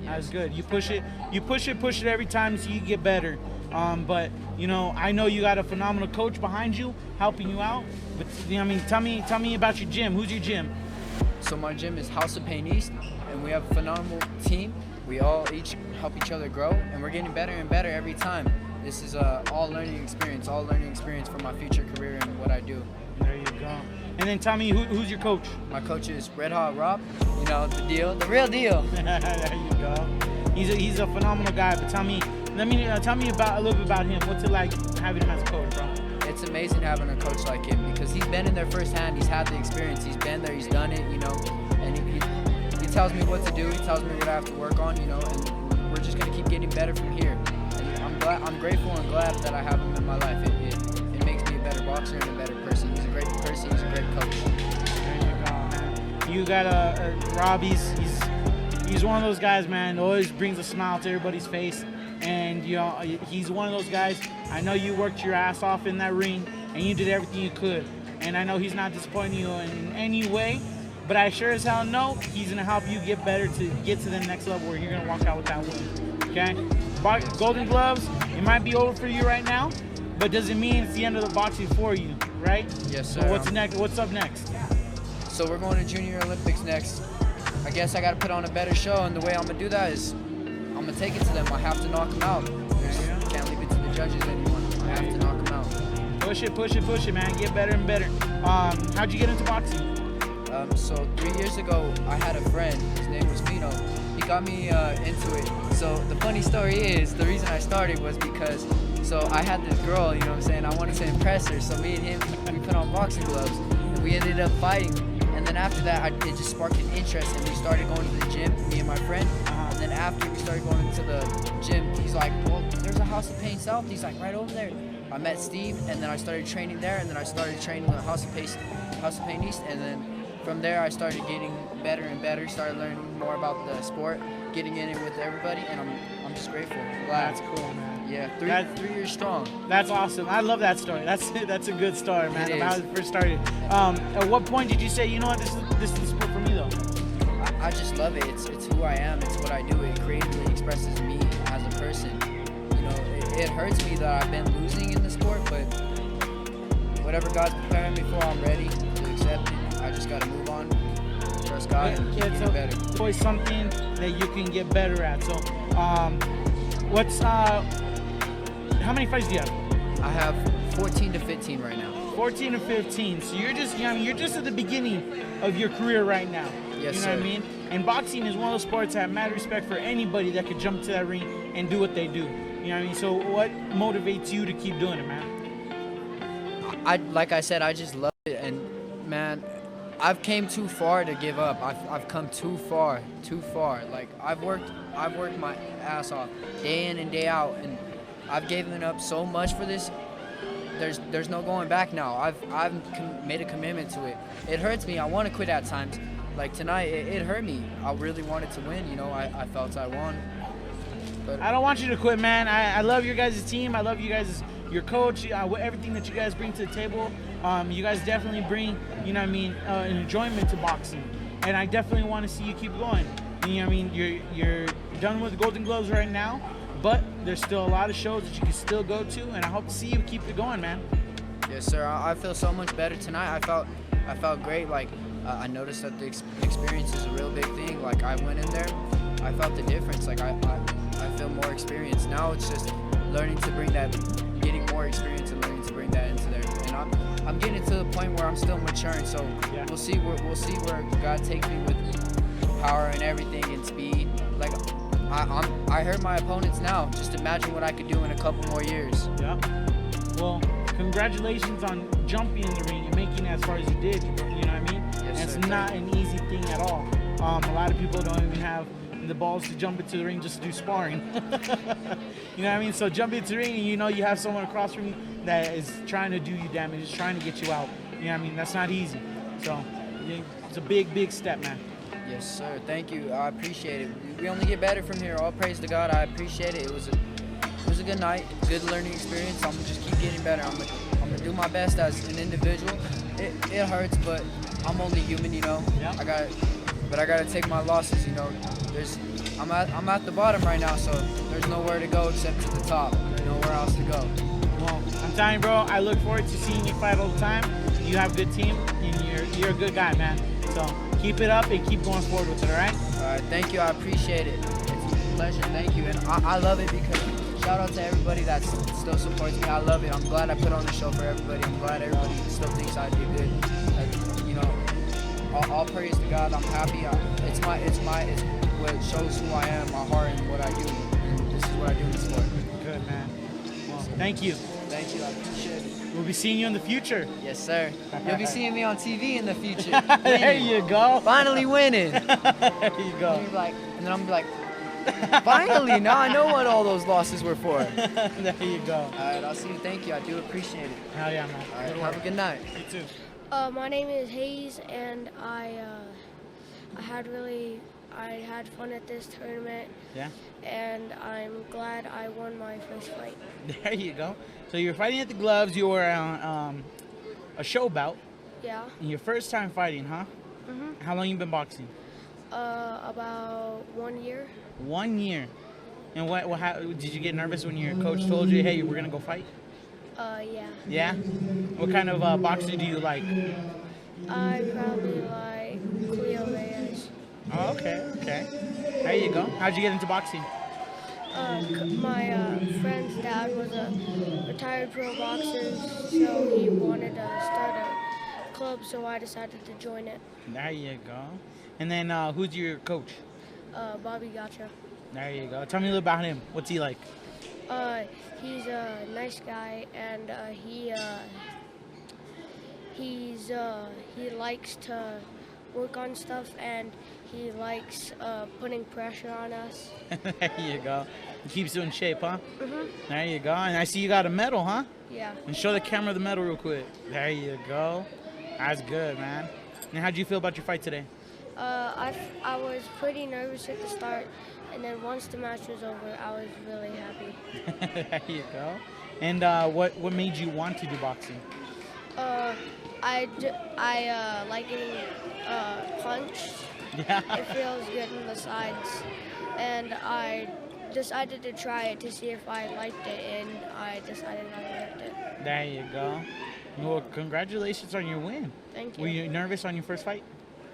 That's good. You push it every time so you get better. But I know you got a phenomenal coach behind you, helping you out. But tell me about your gym. Who's your gym? So my gym is House of Pain East, and we have a phenomenal team. We all each help each other grow, and we're getting better and better every time. This is all learning experience for my future career and what I do. There you go. And then tell me, who's your coach? My coach is Red Hot Rob. The deal, the real deal. There you go. He's a phenomenal guy. But tell me about a little bit about him. What's it like having him as a coach, bro? It's amazing having a coach like him, because he's been in there firsthand. He's had the experience. He's been there. He's done it. And he tells me what to do. He tells me what I have to work on. And we're just gonna keep getting better from here. And I'm grateful and glad that I have him in my life. It makes me a better boxer and a better person. He's a great person. He's a great coach. There you go, man. You got Rob. He's one of those guys, man. Always brings a smile to everybody's face. And he's one of those guys. I know you worked your ass off in that ring, and you did everything you could. And I know he's not disappointing you in any way, but I sure as hell know he's gonna help you get better to get to the next level where you're gonna walk out with that win. Okay? Golden Gloves, it might be over for you right now, but doesn't mean it's the end of the boxing for you, right? Yes, sir. So what's next? What's up next? So we're going to Junior Olympics next. I guess I got to put on a better show, and the way I'm gonna do that is I'm gonna take it to them. I have to knock them out. Can't leave it to the judges anymore. I have to knock them out. Push it, man. Get better and better. How'd you get into boxing? So 3 years ago, I had a friend. His name was Fino. He got me into it. So the funny story is, the reason I started was because, I had this girl, I wanted to impress her. So me and him, we put on boxing gloves, and we ended up fighting. And then after that, it just sparked an interest, and we started going to the gym, me and my friend. And then after we started going into the gym, he's like, well, there's a House of Pain South. He's like, right over there. I met Steve, and then I started training there, and then I started training at House of Pain East, and then from there I started getting better and better, started learning more about the sport, getting in it with everybody, and I'm just grateful. Glad. That's cool, man. Yeah, 3 years strong. That's awesome. I love that story. That's a good story, man. It How is. it first started. At what point did you say, you know what, this is the sport for me though? I just love it. It's who I am. It's what I do. It creatively expresses me as a person. It hurts me that I've been losing in the sport, but whatever God's preparing me for, I'm ready to accept it. I just got to move on, trust God, and keep getting better. It's always something that you can get better at. So, how many fights do you have? I have 14 to 15 right now. 14 to 15. So you're just at the beginning of your career right now. Yes, you know sir. what I mean? And boxing is one of those sports I have mad respect for anybody that could jump to that ring and do what they do. You know what I mean? So what motivates you to keep doing it, man? Like I said, I just love it, and man, I've came too far to give up. I've come too far. Like I've worked my ass off day in and day out, and I've given up so much for this. There's no going back now. I've made a commitment to it. It hurts me. I want to quit at times. Like tonight, it hurt me. I really wanted to win. You know, I felt I won. But I don't want you to quit, man. I love your guys' team. I love you guys, your coach, everything that you guys bring to the table. You guys definitely bring, you know what I mean, an enjoyment to boxing. And I definitely want to see you keep going. You know what I mean? You're done with the Golden Gloves right now, but there's still a lot of shows that you can still go to, and I hope to see you keep it going, man. Yes, sir. I feel so much better tonight. I felt great. Like I noticed that the experience is a real big thing. Like I went in there, I felt the difference. Like I feel more experience. Now it's just learning to bring that, getting more experience and learning to bring that into there. And I'm getting to the point where I'm still maturing. So yeah. we'll see where God takes me with power and everything and speed. Like I hurt my opponents now. Just imagine what I could do in a couple more years. Yeah. Well, congratulations on jumping in the ring and making it as far as you did. You know what I mean? Yes, it's sir. not an easy thing at all. A lot of people don't even have the balls to jump into the ring just to do sparring. You know what I mean? So jump into the ring and you know you have someone across from you that is trying to do you damage, is trying to get you out. You know what I mean? That's not easy. So it's a big step, man. Yes, sir. Thank you. I appreciate it. We only get better from here. All praise to God. I appreciate it. It was a good night, good learning experience. I'm gonna just keep getting better. I'm gonna do my best as an individual. It hurts, but I'm only human, you know. Yeah. I gotta take my losses, you know. I'm at the bottom right now, so there's nowhere to go except to the top. There's nowhere else to go. Well, I'm telling you, bro, I look forward to seeing you fight all the time. You have a good team, and you're a good guy, man. So keep it up and keep going forward with it, all right? All right, thank you. I appreciate it. It's a pleasure. Thank you, and I love it because shout out to everybody that still supports me. I love it. I'm glad I put on the show for everybody. I'm glad everybody still thinks I did good. You know, all praise to God. I'm happy. It's what shows who I am, my heart, and what I do. And this is what I do in sport. Good, man. Well, thank you. Thank you. I appreciate it. We'll be seeing you in the future. Yes, sir. You'll be seeing me on TV in the future. There you go. Finally winning. There you go. And then I'm like, finally, now I know what all those losses were for. There you go. All right, I'll see you. Thank you. I do appreciate it. Hell yeah, man. All right, have a good night. You too. My name is Hayes, and I had fun at this tournament. Yeah. And I'm glad I won my first fight. There you go. So you were fighting at the Gloves. You were on a show bout. Yeah. And your first time fighting, huh? Mhm. How long you been boxing? About 1 year. 1 year. And how, did you get nervous when your coach told you, hey, we're gonna go fight? Yeah. Yeah? What kind of boxing do you like? I probably like Cleo Reyes. Oh, okay. There you go. How'd you get into boxing? My friend's dad was a retired pro boxer, so he wanted to start a club, so I decided to join it. There you go. And then who's your coach? Bobby Gotcha. There you go. Tell me a little about him. What's he like? He's a nice guy, and he likes to work on stuff, and he likes putting pressure on us. There you go. He keeps you in shape, huh? Mhm. There you go. And I see you got a medal, huh? Yeah. And show the camera the medal real quick. There you go. That's good, man. And how'd you feel about your fight today? I was pretty nervous at the start, and then once the match was over, I was really happy. There you go. And what made you want to do boxing? I like getting punched. Yeah. It feels good in the sides, and I decided to try it to see if I liked it, and I decided I liked it. There you go. Well, congratulations on your win. Thank you. Were you nervous on your first fight?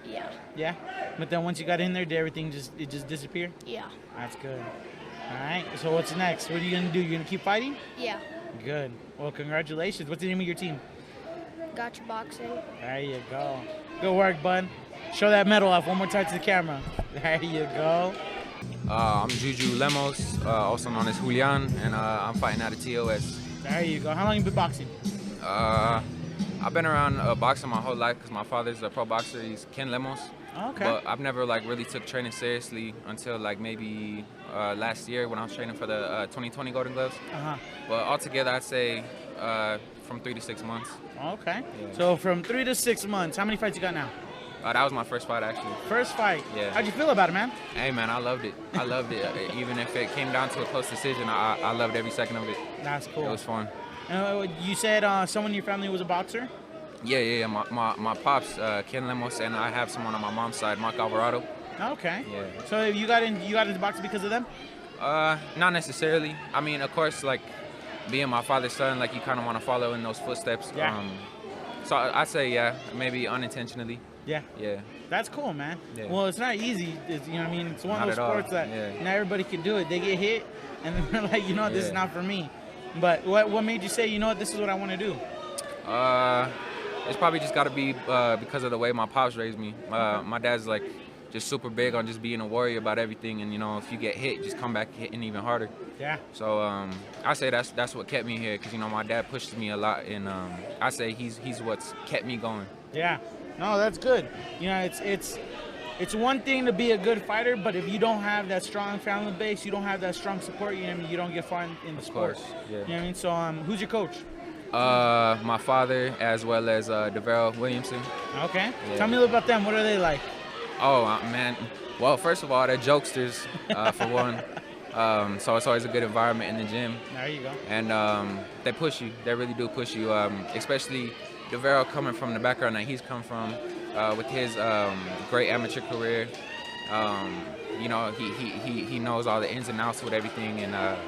Yeah. Yeah? But then once you got in there, did everything just disappear? Yeah. That's good. All right. So what's next? What are you going to do? You going to keep fighting? Yeah. Good. Well, congratulations. What's the name of your team? Gotcha Boxing. There you go. Good work, bud. Show that medal off one more time to the camera. There you go. I'm Juju Lemos, also known as Julian, and I'm fighting out of TOS. There you go. How long you been boxing? I've been around boxing my whole life because my father's a pro boxer. He's Ken Lemos. Okay. But I've never like really took training seriously until like maybe last year when I was training for the 2020 Golden Gloves. But altogether, I'd say from 3 to 6 months. Okay. Yeah. So from 3 to 6 months, how many fights you got now? That was my first fight, actually. First fight? Yeah. How'd you feel about it, man? Hey, man, I loved it. I loved it. Even if it came down to a close decision, I loved every second of it. That's cool. It was fun. You said someone in your family was a boxer? Yeah. My pops, Ken Lemos, and I have someone on my mom's side, Mark Alvarado. Okay. Yeah. So you got into boxing because of them? Not necessarily. I mean, of course, like being my father's son, like you kind of want to follow in those footsteps. Yeah. So I'd say, yeah, maybe unintentionally. Yeah. Yeah. That's cool, man. Yeah. Well, it's not easy. You know what I mean? It's one Not of those at all. sports that not everybody can do it. They get hit, and then they're like, you know what, this is Yeah. not for me. But what made you say, you know what, this is what I want to do? It's probably just got to be because of the way my pops raised me. My dad's like just super big on just being a warrior about everything, and you know, if you get hit, just come back hitting even harder. Yeah. So I say that's what kept me here, because you know my dad pushed me a lot, and I say he's what's kept me going. Yeah. No, that's good. You know, it's one thing to be a good fighter, but if you don't have that strong family base, you don't have that strong support, you know what I mean, you don't get far in the sport. Of course, yeah. You know what I mean? So who's your coach? My father, as well as Deveraux Williamson. Okay. Yeah. Tell me a little about them. What are they like? Oh, man. Well, first of all, they're jokesters, for one. So it's always a good environment in the gym. There you go. And they push you. They really do push you, especially Deveraux coming from the background that he's come from, with his great amateur career. You know, he knows all the ins and outs with everything, and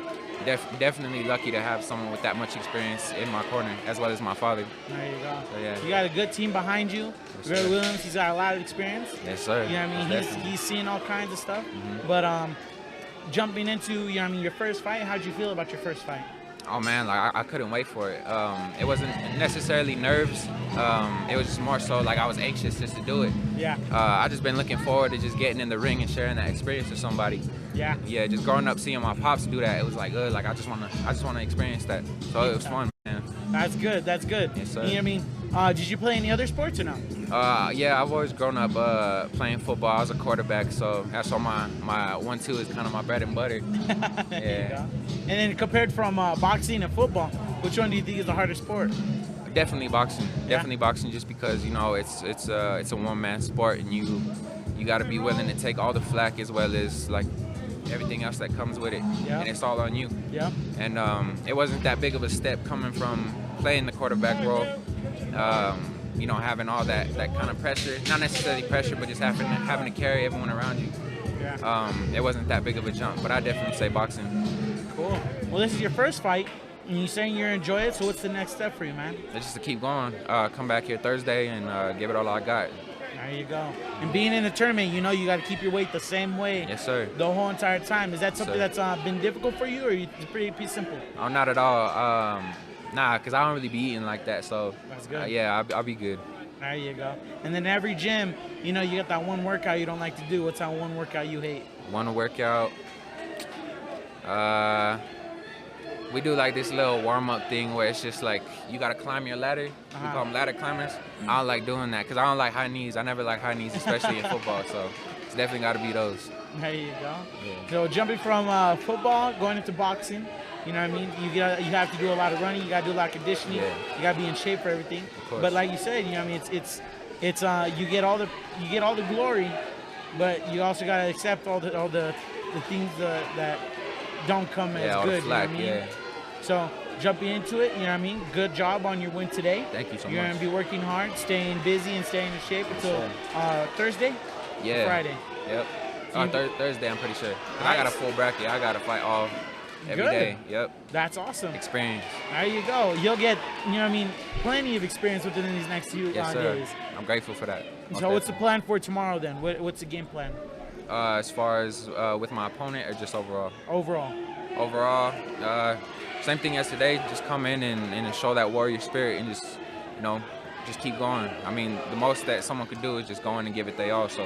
definitely lucky to have someone with that much experience in my corner, as well as my father. There you go. So, yeah. You got a good team behind you. Yes, Deveraux sir. Williams, he's got a lot of experience. Yes, sir. You know what I mean? Definitely. He's seen all kinds of stuff. Mhm. But jumping into, you know what I mean, your first fight, how'd you feel about your first fight? Oh man, like I couldn't wait for it. It wasn't necessarily nerves. It was just more so like I was anxious just to do it. Yeah. I just been looking forward to just getting in the ring and sharing that experience with somebody. Yeah. Yeah, just growing up seeing my pops do that, it was like, like I just wanna experience that. So it was fun, man. That's good. That's good. Yes, sir. You know what I mean? Did you play any other sports or no? Yeah, I've always grown up playing football. I was a quarterback, so that's why my 1-2 is kind of my bread and butter. There you go. And then compared from boxing and football, which one do you think is the harder sport? Definitely boxing. Definitely boxing, just because you know it's a one-man sport, and you got to be willing to take all the flack as well as like everything else that comes with it. Yeah. And it's all on you. Yeah. And it wasn't that big of a step coming from playing the quarterback role. You know, having all that kind of pressure, not necessarily pressure, but just having to carry everyone around you. Yeah. It wasn't that big of a jump, but I definitely say boxing. Cool. Well, this is your first fight, and you're saying you enjoy it, so what's the next step for you, man? It's just to keep going. Come back here Thursday and give it all I got. There you go. And being in the tournament, you know you got to keep your weight the same way. Yes, sir. The whole entire time. Is that Yes, something sir. that's been difficult for you, or it's pretty simple? Oh, not at all. Nah, because I don't really be eating like that, so That's good. yeah, I'll be good. There you go. And then every gym, you know, you got that one workout you don't like to do. What's that one workout you hate? One workout. We do like this little warm-up thing where it's just like you gotta climb your ladder. We call them ladder climbers. I don't like doing that because I don't like high knees. I never like high knees, especially in football. So it's definitely gotta be those. There you go. Yeah. So jumping from football, going into boxing, you know what I mean? You have to do a lot of running. You got to do a lot of conditioning. Yeah. You got to be in shape for everything. Of course. But like you said, you know what I mean? It's you get all the glory, but you also got to accept all the things that don't come as all good. the flack, you know what I mean? yeah. So jumping into it, you know what I mean? Good job on your win today. Thank you so You're much. going to be working hard, staying busy, and staying in shape until Thursday? Yeah. Friday. Yep. So you- Thursday, I'm pretty sure. I got a full bracket. I got to fight all every Good. day. Yep. That's awesome. Experience. There you go. You'll get, you know what I mean, plenty of experience within these next few Yes, sir. days. I'm grateful for that. So what's the plan for tomorrow then? What's the game plan? As far as with my opponent or just overall? Overall. Overall, same thing as today. Just come in and show that warrior spirit and just, you know, just keep going. I mean, the most that someone could do is just go in and give it their all. So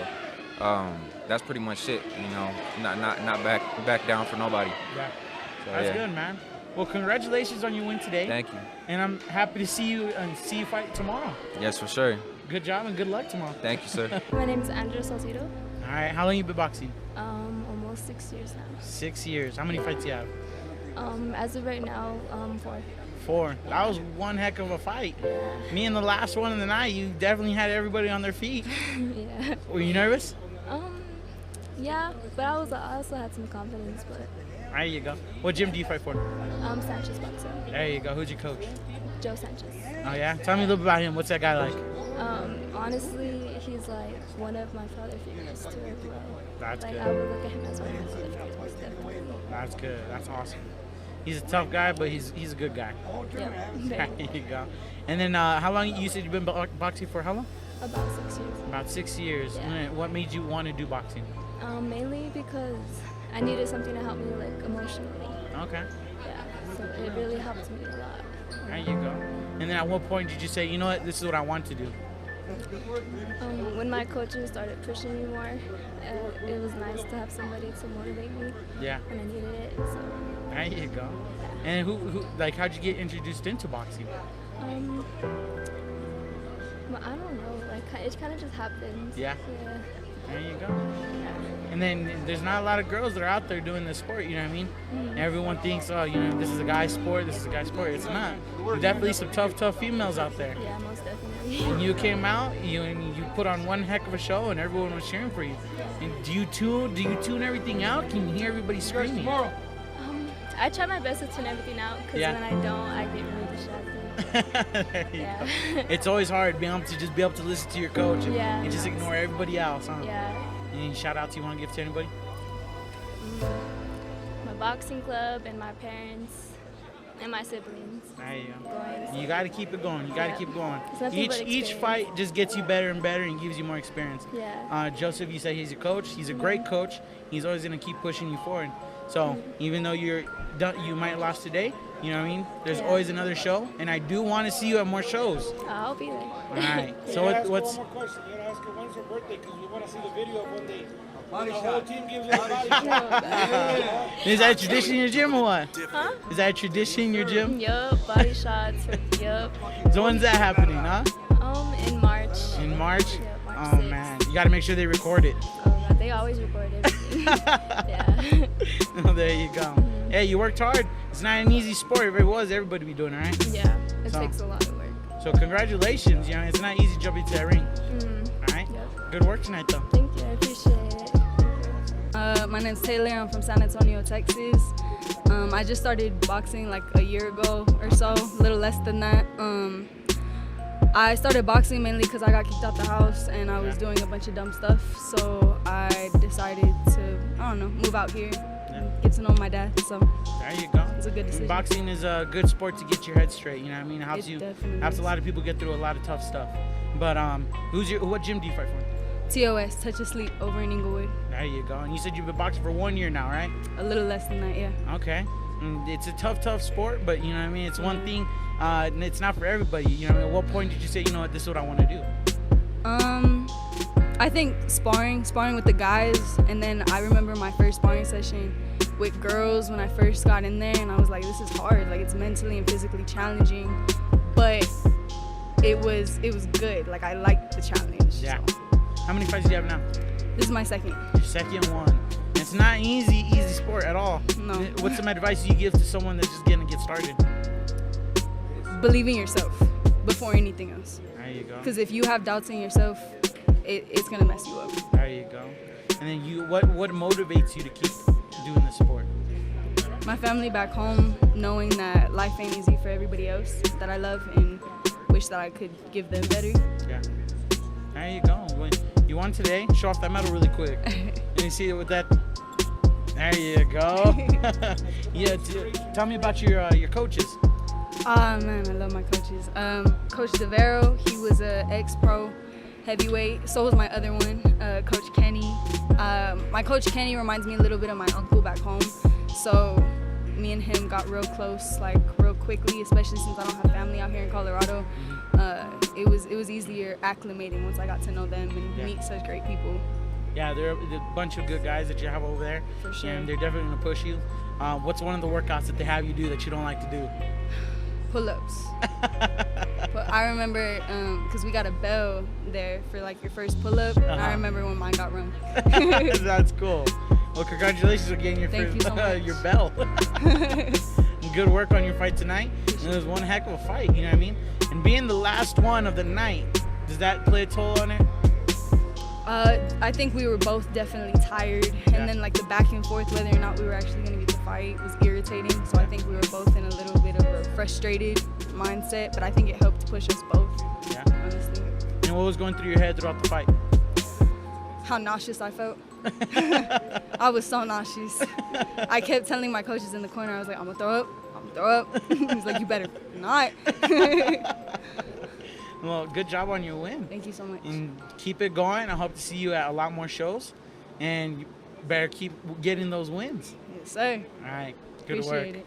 that's pretty much it. You know, not back down for nobody. Yeah, So, that's yeah. good, man. Well, congratulations on your win today. Thank you. And I'm happy to see you fight tomorrow. Yes, for sure. Good job and good luck tomorrow. Thank you, sir. My name is Andrea Salcido. All right, how long you been boxing? Almost 6 years now. 6 years. How many fights you have? As of right now, 4. 4. That was one heck of a fight. Me and the last one of the night, you definitely had everybody on their feet. Yeah. Were you nervous? Yeah, but I also had some confidence. But There you go. What gym do you fight for? Sanchez Boxing. There you go. Who's your coach? Joe Sanchez. Oh yeah. Tell me a little bit about him. What's that guy like? Honestly, he's like one of my father figures too as well. That's like good. I would look at him as one of my father figures, most definitely. That's good. That's awesome. He's a tough guy, but he's a good guy. Yep. There you go. And then how long you said you've been boxing for? How long? About 6 years. About 6 years. Yeah. And then what made you want to do boxing? Mainly because I needed something to help me like emotionally. Okay. Yeah. So it really helped me a lot. There you go. And then at what point did you say, you know what, this is what I want to do? When my coaches started pushing me more, it was nice to have somebody to motivate me. Yeah. And I needed it. So. There you go. And who like, how'd you get introduced into boxing? But I don't know. Like it kind of just happened. Yeah. Yeah. There you go. And then there's not a lot of girls that are out there doing this sport, you know what I mean? Mhm. Everyone thinks, oh, you know, this is a guy's sport, this is a guy's sport. It's not. There's definitely some tough females out there. Yeah, most definitely. And you came out, you put on one heck of a show, and everyone was cheering for you. And do you tune everything out? Can you hear everybody screaming? I try my best to tune everything out because Yeah. when I don't, I get really distracted. There you Yeah. go. It's always hard being able to just be able to listen to your coach and, Yeah. and just ignore everybody else, huh? Yeah. Any shout outs you want to give to anybody? My boxing club and my parents and my siblings. There you go. Boys. You got to keep it going. You got to Yeah. keep it going. It's nothing but Each experience. fight just gets you better and better and gives you more experience. Yeah. Joseph, you say he's your coach. He's a great coach. He's always going to keep pushing you forward. So even though you might have lost today, you know what I mean? There's Yeah. always another show, and I do want to see you at more shows. I'll be there. All right. You So gotta ask her what's one more question. You gotta ask her when's her birthday because we want to see the video of when they. Body the shot. whole team gives you a body shot. Is that a tradition in your gym or what? Huh? Is that a tradition in your gym? Yup, body shots. Yup. So when's that happening, huh? In March. In March? Yeah, March Oh 6th. man, you got to make sure they record it. Oh God, they always record everything. Yeah. Oh, there you go. Hey, you worked hard. It's not an easy sport. If it was, everybody would be doing it, right? Yeah, it So- takes a lot of work. So congratulations. You know, it's not easy jumping to that ring. All right. Good work tonight, though. Thank you, I appreciate it. My name's Taylor. I'm from San Antonio, Texas. I just started boxing like a year ago or so, a little less than that. I started boxing mainly because I got kicked out the house and I was doing a bunch of dumb stuff. So I decided to, I don't know, move out here, and get to know my dad. So There you go. It's a good decision. Boxing is a good sport to get your head straight. You know what I mean? It helps It you. definitely Helps a is. lot of people get through a lot of tough stuff. But what gym do you fight for? TOS, Touch of Sleep, over in Inglewood. There you go. And you said you've been boxing for 1 year now, right? A little less than that, yeah. Okay. It's a tough sport, but you know what I mean? It's one thing, and it's not for everybody. You know what I mean? At what point did you say, you know what, this is what I want to do? I think sparring with the guys, and then I remember my first sparring session with girls when I first got in there, and I was like, this is hard. Like, it's mentally and physically challenging, but it was good. Like, I liked the challenge. Yeah. How many fights do you have now? This is my second. Your second one. It's not easy sport at all. No. What's some advice you give to someone that's just getting to get started? Believe in yourself before anything else. There you go. Because if you have doubts in yourself, it's gonna mess you up. There you go. And then what motivates you to keep doing this sport? My family back home, knowing that life ain't easy for everybody else that I love and wish that I could give them better. Yeah. There you go. When you won today. Show off that medal really quick. Let me see it with that. There you go. Yeah. Tell me about your coaches. Ah man, I love my coaches. Coach Deveraux, he was a ex-pro heavyweight. So was my other one, Coach Kenny. My Coach Kenny reminds me a little bit of my uncle back home. So me and him got real close, like real quickly, especially since I don't have family out here in Colorado. It was easier acclimating once I got to know them and meet such great people. Yeah, they're a bunch of good guys that you have over there. For sure. And they're definitely going to push you. What's one of the workouts that they have you do that you don't like to do? Pull-ups. But I remember, because we got a bell there for like your first pull-up. And I remember when mine got rung. That's cool. Well, congratulations on getting your Thank first, you so much. your bell. Good work on your fight tonight. And it was one heck of a fight, you know what I mean? And being the last one of the night, does that play a toll on it? I think we were both definitely tired, and then like the back and forth whether or not we were actually going to get the fight was irritating. So I think we were both in a little bit of a frustrated mindset, but I think it helped to push us both. Yeah. Honestly. And what was going through your head throughout the fight? How nauseous I felt. I was so nauseous. I kept telling my coaches in the corner, I was like, I'm gonna throw up. I'm gonna throw up. He's like, you better not. Well, good job on your win. Thank you so much. And keep it going. I hope to see you at a lot more shows. And you better keep getting those wins. Yes, sir. All right. Good Appreciate work. it.